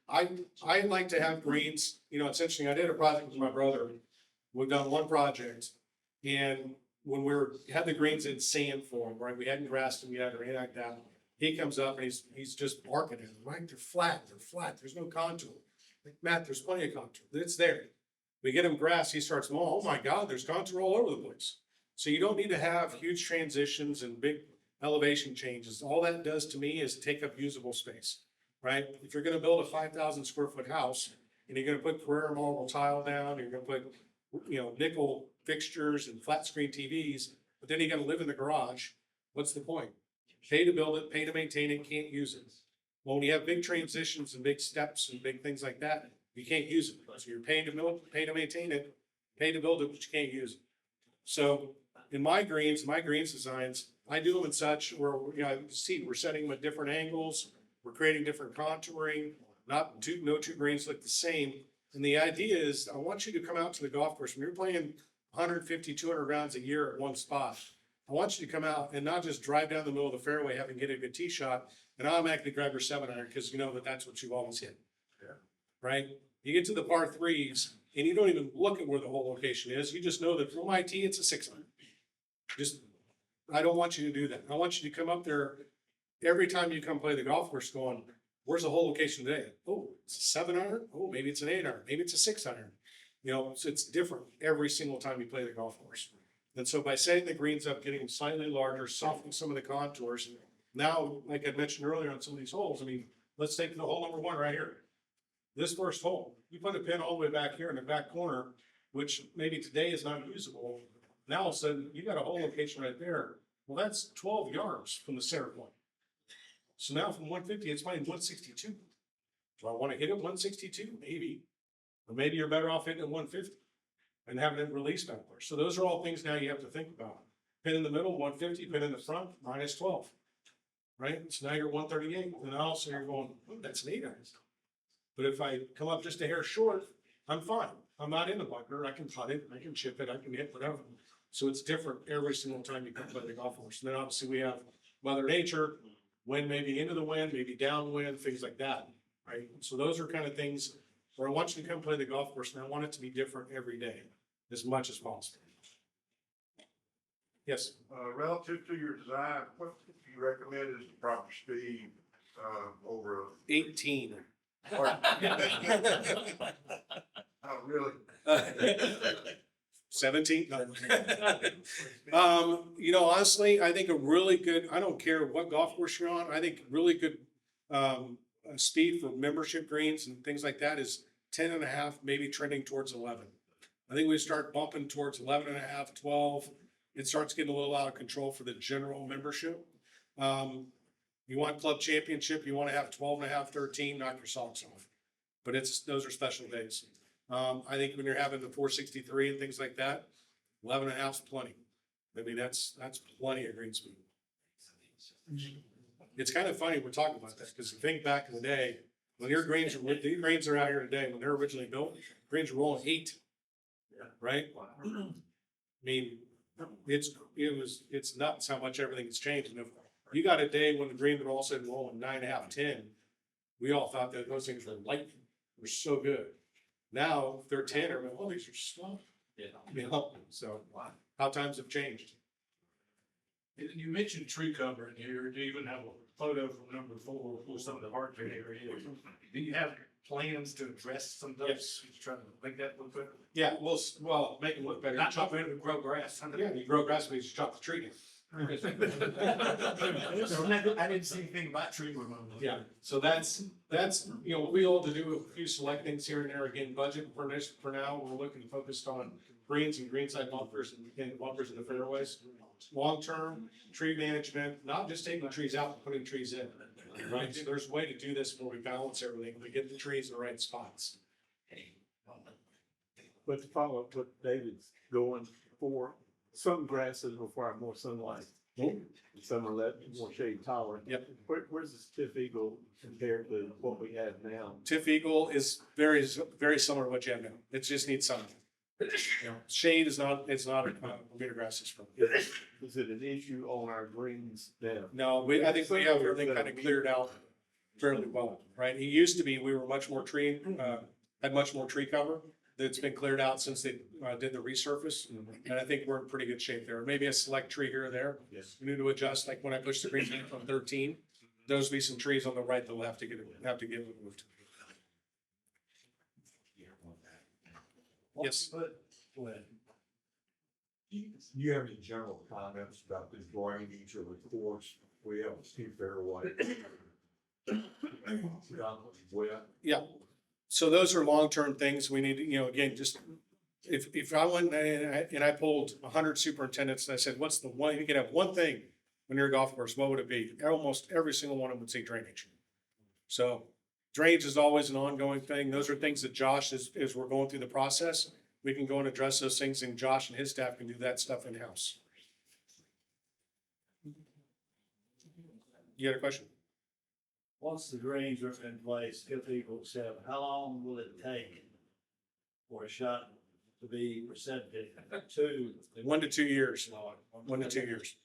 [SPEAKER 3] I like to have greens, you know, it's interesting, I did a project with my brother. We've done one project, and when had the greens in sand form, right, we hadn't grassed them yet or anything like that. He comes up and he's just barking at them, right, they're flat, there's no contour. Like, Matt, there's plenty of contour, it's there. We get him grass, he starts, oh my God, there's contour all over the place. So you don't need to have huge transitions and big elevation changes. All that does to me is take up usable space, right? If you're gonna build a 5,000 square foot house and you're gonna put Carrera marble tile down, you're gonna put, you know, nickel fixtures and flat screen TVs, but then you gotta live in the garage, what's the point? Pay to build it, pay to maintain it, can't use it. Well, when you have big transitions and big steps and big things like that, you can't use it. So you're paying to build, pay to maintain it, pay to build it, but you can't use it. So in my greens designs, I do them in such where, you know, see, we're setting them at different angles, we're creating different contouring, no two greens look the same. And the idea is, I want you to come out to the golf course, when you're playing 150, 200 rounds a year at one spot, I want you to come out and not just drive down the middle of the fairway, having get a good tee shot, and automatically grab your 7-iron, because you know that's what you've always hit.
[SPEAKER 5] Yeah.
[SPEAKER 3] Right? You get to the par threes, and you don't even look at where the whole location is, you just know that from my tee, it's a 6-iron. I don't want you to do that. I want you to come up there every time you come play the golf course going, where's the whole location today? Oh, it's a 7-iron. Oh, maybe it's an 8-iron. Maybe it's a 6-iron. You know, so it's different every single time you play the golf course. And so by setting the greens up, getting them slightly larger, softening some of the contours, now, like I mentioned earlier on some of these holes, I mean, let's take the hole number 1 right here. This first hole, you put a pin all the way back here in the back corner, which maybe today is not usable. Now all of a sudden, you got a hole location right there. Well, that's 12 yards from the center point. So now from 150, it's playing 162. Do I want to hit it 162? Maybe. Or maybe you're better off hitting it 150 and having it release back there. So those are all things now you have to think about. Pin in the middle, 150, pin in the front, minus 12. Right? So now you're 138. And also you're going, oh, that's an 8-iron. But if I come up just a hair short, I'm fine. I'm not in the bunker. I can putt it, I can chip it, I can hit whatever. So it's different every single time you come play the golf course. And then obviously we have Mother Nature, wind maybe into the wind, maybe downwind, things like that, right? So those are kind of things where I want you to come play the golf course, and I want it to be different every day, as much as possible. Yes?
[SPEAKER 4] Relative to your design, what do you recommend is the proper speed, over
[SPEAKER 3] 18.
[SPEAKER 4] oh, really?
[SPEAKER 3] 17? No. You know, honestly, I think a really good, I don't care what golf course you're on, I think really good speed for membership greens and things like that is 10.5, maybe trending towards 11. I think we start bumping towards 11.5, 12. It starts getting a little out of control for the general membership. You want club championship, you want to have 12.5, 13, knock your socks off. But those are special days. I think when you're having the 463 and things like that, 11.5 is plenty. I mean, that's plenty of green speed. It's kind of funny we're talking about that, because you think back in the day, when the greens are out here today, when they're originally built, greens were rolling 8. Right? I mean, it's nuts how much everything's changed. And if you got a day when the greens were all of a sudden rolling 9.5, 10, we all thought that those things were light, were so good. Now if they're 10, or oh, these are slow. Yeah. You know, so how times have changed.
[SPEAKER 9] You mentioned tree cover in here. Do you even have a photo from number 4 for some of the hard pit areas? Do you have plans to address some of those?
[SPEAKER 3] Yes.
[SPEAKER 9] Trying to make that look better?
[SPEAKER 3] Yeah, well, make them look better.
[SPEAKER 9] Not better to grow grass.
[SPEAKER 3] Yeah, you grow grass, but you just chop the tree down.
[SPEAKER 9] I didn't see anything about tree removal.
[SPEAKER 3] Yeah, so that's, you know, we all to do a few select things here and there. Again, budget for now, we're looking focused on greens and greenside bumpers and bumpers in the fairways. Long-term tree management, not just taking trees out and putting trees in, right? So there's a way to do this where we balance everything, we get the trees in the right spots.
[SPEAKER 10] But to follow up what David's going for, some grasses require more sunlight. Some are more shade tolerant.
[SPEAKER 3] Yep.
[SPEAKER 10] Where's the stiff eagle compared to what we have now?
[SPEAKER 3] Tiff Eagle is very, very similar to what you have now. It just needs sun. You know, shade is not, it's not, Bermuda grass is from.
[SPEAKER 10] Is it an issue on our greens now?
[SPEAKER 3] No, I think we have everything kind of cleared out fairly well, right? It used to be, we were much more tree, had much more tree cover. That's been cleared out since they, did the resurface. And I think we're in pretty good shape there. Maybe a select tree here or there.
[SPEAKER 10] Yes.
[SPEAKER 3] We need to adjust, like when I push the green lamp on 13, those will be some trees on the right that will have to get removed. Yes.
[SPEAKER 10] But, you have any general comments about the drainage of the course? We have a steep fairway. Wet.
[SPEAKER 3] Yeah. So those are long-term things we need to, you know, again, just, if I went and I polled 100 superintendents and I said, what's the one, you could have one thing when you're a golf course, what would it be? Almost every single one of them would say drainage. So drainage is always an ongoing thing. Those are things that Josh, as we're going through the process, we can go and address those things, and Josh and his staff can do that stuff in-house. You had a question?
[SPEAKER 11] Once the greens are in place, if people accept, how long will it take for a shot to be receptive to?
[SPEAKER 3] 1 to 2 years. 1 to 2 years.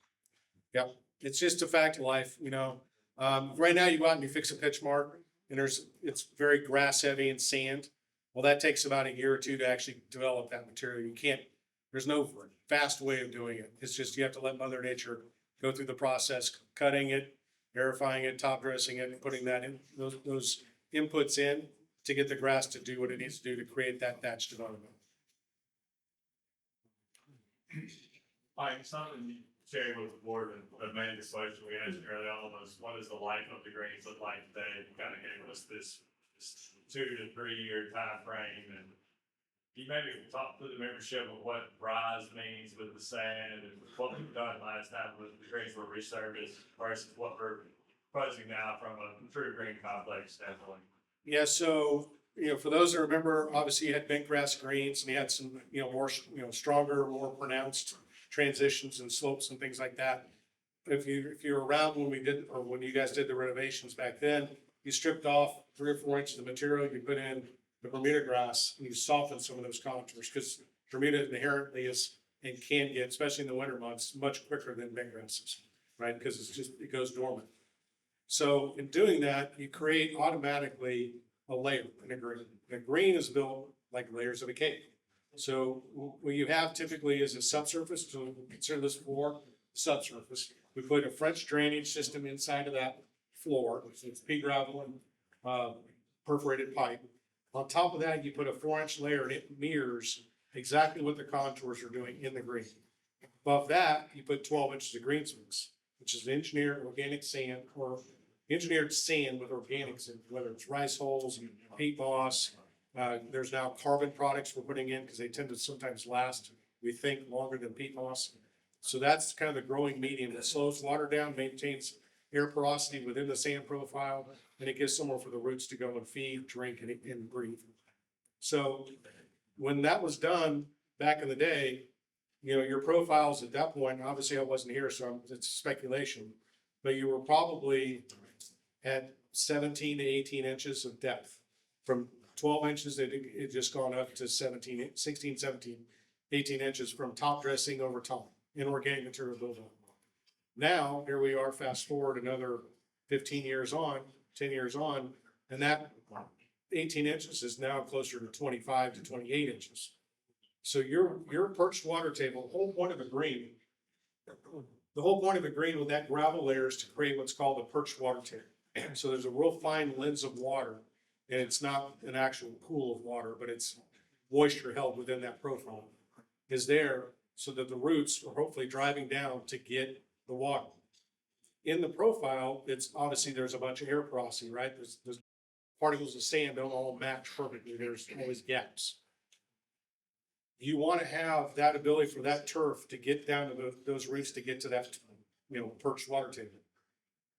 [SPEAKER 3] Yep. It's just a fact of life, you know. Right now you go out and you fix a pitch mark and it's very grass heavy and sand. Well, that takes about a year or two to actually develop that material. You can't, there's no fast way of doing it. It's just, you have to let Mother Nature go through the process, cutting it, verifying it, top dressing it, and putting that in, those inputs in to get the grass to do what it needs to do to create that thatch development.
[SPEAKER 1] Mike, something you shared with the board and the main discussion we had early on was, what does the life of the greens look like today? You kind of gave us this 2 to 3 year time frame, and you maybe talk to the membership of what rise means with the sand and what we've done last time with the greens were resurfaced versus what we're proposing now from a true green complex standpoint.
[SPEAKER 3] Yeah, so, you know, for those that remember, obviously you had bent grass greens and you had some, you know, more, you know, stronger, more pronounced transitions and slopes and things like that. If you're around when we did, or when you guys did the renovations back then, you stripped off 3 or 4 inches of material, you put in the Bermuda grass, and you soften some of those contours, because Bermuda inherently is, and can get, especially in the winter months, much quicker than bent grasses, right? Because it's just, it goes dormant. So in doing that, you create automatically a layer in a green. A green is built like layers of a cake. So what you have typically is a subsurface, so consider this floor subsurface. We put a French drainage system inside of that floor, so it's pea gravel and perforated pipe. On top of that, you put a 4-inch layer and it mirrors exactly what the contours are doing in the green. Above that, you put 12 inches of greens mix, which is engineered organic sand, or engineered sand with organics in, whether it's rice hulls, peat moss. There's now carbon products we're putting in because they tend to sometimes last, we think, longer than peat moss. So that's kind of the growing medium that slows water down, maintains air porosity within the sand profile, and it gives somewhere for the roots to go and feed, drink, and breathe. So when that was done back in the day, you know, your profiles at that point, obviously I wasn't here, so it's speculation, but you were probably at 17 to 18 inches of depth. From 12 inches, it just gone up to 16, 17, 18 inches from top dressing over top in organic material buildup. Now, here we are, fast forward another 15 years on, 10 years on, and that 18 inches is now closer to 25 to 28 inches. So your perched water table, the whole point of a green with that gravel layer is to create what's called a perched water table. So there's a real fine lens of water, and it's not an actual pool of water, but it's moisture held within that profile is there so that the roots are hopefully driving down to get the water. In the profile, it's obviously there's a bunch of air porosity, right? There's particles of sand don't all match perfectly. There's always gaps. You want to have that ability for that turf to get down to those roots to get to that, you know, perched water table.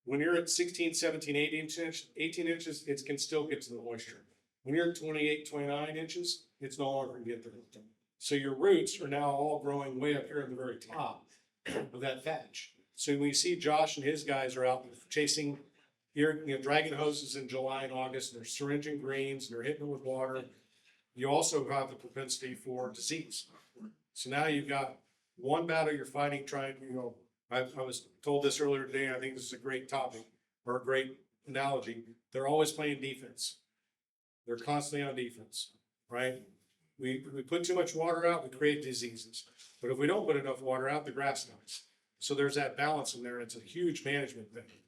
[SPEAKER 3] When you're at 16, 17, 18 inches, it can still get to the moisture. When you're at 28, 29 inches, it's no longer going to get there. So your roots are now all growing way up here at the very top of that thatch. So when you see Josh and his guys are out chasing, dragging hoses in July and August, and they're syringing greens, and they're hitting them with water. you also have the propensity for disease. So now you've got one battle you're fighting, trying, I was told this earlier today, and I think this is a great topic or a great analogy. They're always playing defense. They're constantly on defense, right? We put too much water out, we create diseases. But if we don't put enough water out, the grass dies. So there's that balance in there. It's a huge management thing.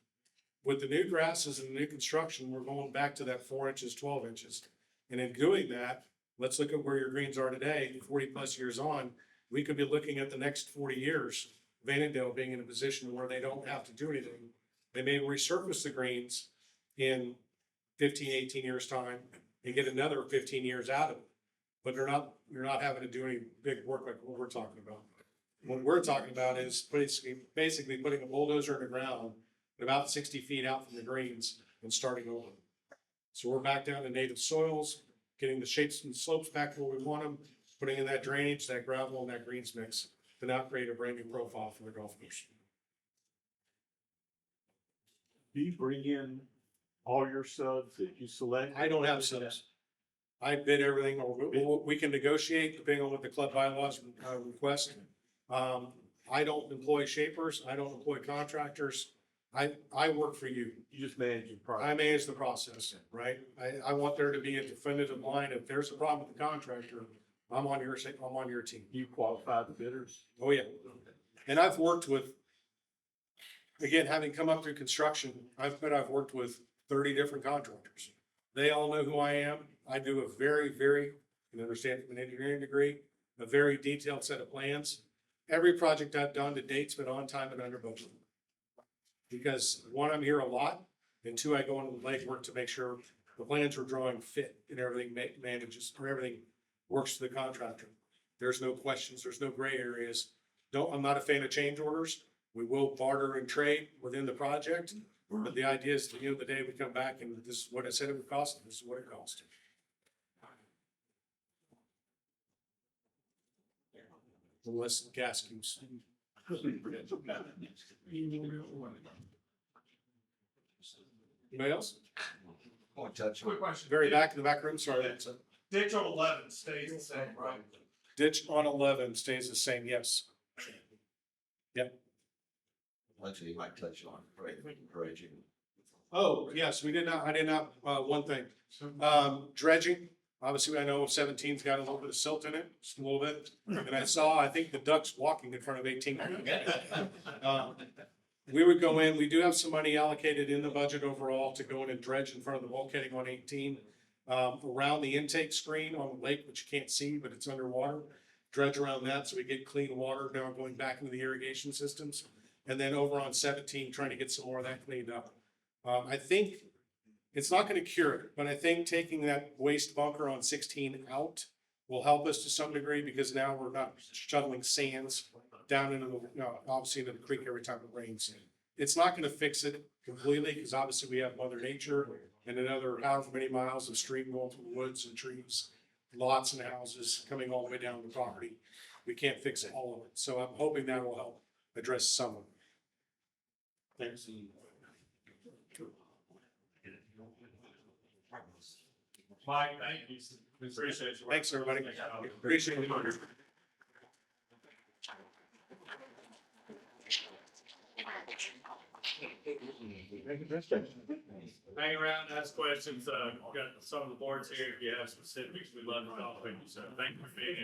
[SPEAKER 3] With the new grasses and the new construction, we're going back to that 4 inches, 12 inches. And in doing that, let's look at where your greens are today, 40 plus years on. We could be looking at the next 40 years, of Annandale being in a position where they don't have to do anything. They may resurface the greens in 15, 18 years time and get another 15 years out of it. But you're not having to do any big work like what we're talking about. What we're talking about is basically putting a bulldozer in the ground about 60 feet out from the greens and starting over. So we're back down to native soils, getting the shapes and slopes back where we want them, putting in that drainage, that gravel, and that greens mix to now create a brand new profile for the golf course.
[SPEAKER 10] Do you bring in all your subs that you select?
[SPEAKER 3] I don't have subs. I bid everything, or we can negotiate depending on what the club bylaws request. I don't employ shapers. I don't employ contractors. I work for you.
[SPEAKER 10] You just manage your project.
[SPEAKER 3] I manage the process, right? I want there to be a definitive line. If there's a problem with the contractor, I'm on your team.
[SPEAKER 10] You qualify the bidders?
[SPEAKER 3] Oh, yeah. And I've worked with, again, having come up through construction, I've worked with 30 different contractors. They all know who I am. I do a very, you can understand from an engineering degree, a very detailed set of plans. Every project I've done to date's been on time and under budget. Because one, I'm here a lot, and two, I go into the legwork to make sure the plans we're drawing fit and everything manages, or everything works for the contractor. There's no questions, there's no gray areas. I'm not a fan of change orders. We will barter and trade within the project, but the idea is at the end of the day, we come back and this is what I said it would cost, and this is what it cost. Unless the gas keeps. Anybody else?
[SPEAKER 9] Quick question.
[SPEAKER 3] Very back in the back room, sorry. That's it.
[SPEAKER 9] Ditch on 11 stays the same, right?
[SPEAKER 3] Ditch on 11 stays the same, yes.
[SPEAKER 5] Actually, you might touch on dredging.
[SPEAKER 3] Oh, yes, I did not, one thing. Dredging, obviously I know 17's got a little bit of silt in it, just a little bit. And I think the ducks walking in front of 18. We would go in, we do have some money allocated in the budget overall to go in and dredge in front of the bulkheading on 18. Around the intake screen on the lake, which you can't see, but it's underwater. Dredge around that so we get clean water now going back into the irrigation systems. And then over on 17, trying to get some more of that cleaned up. I think it's not going to cure it, but I think taking that waste bunker on 16 out will help us to some degree because now we're not shoveling sands down into obviously into the creek every time it rains. It's not going to fix it completely because obviously we have Mother Nature and another however many miles of stream going through woods and trees, lots and houses coming all the way down the property. We can't fix all of it. So I'm hoping that will help address some of it. Thanks.
[SPEAKER 1] Mike, thank you. We appreciate you.
[SPEAKER 3] Thanks, everybody. Appreciate it.
[SPEAKER 1] Hang around, ask questions. Got some of the boards here. If you have specifics, we'd love to talk with you. So thank you for being here.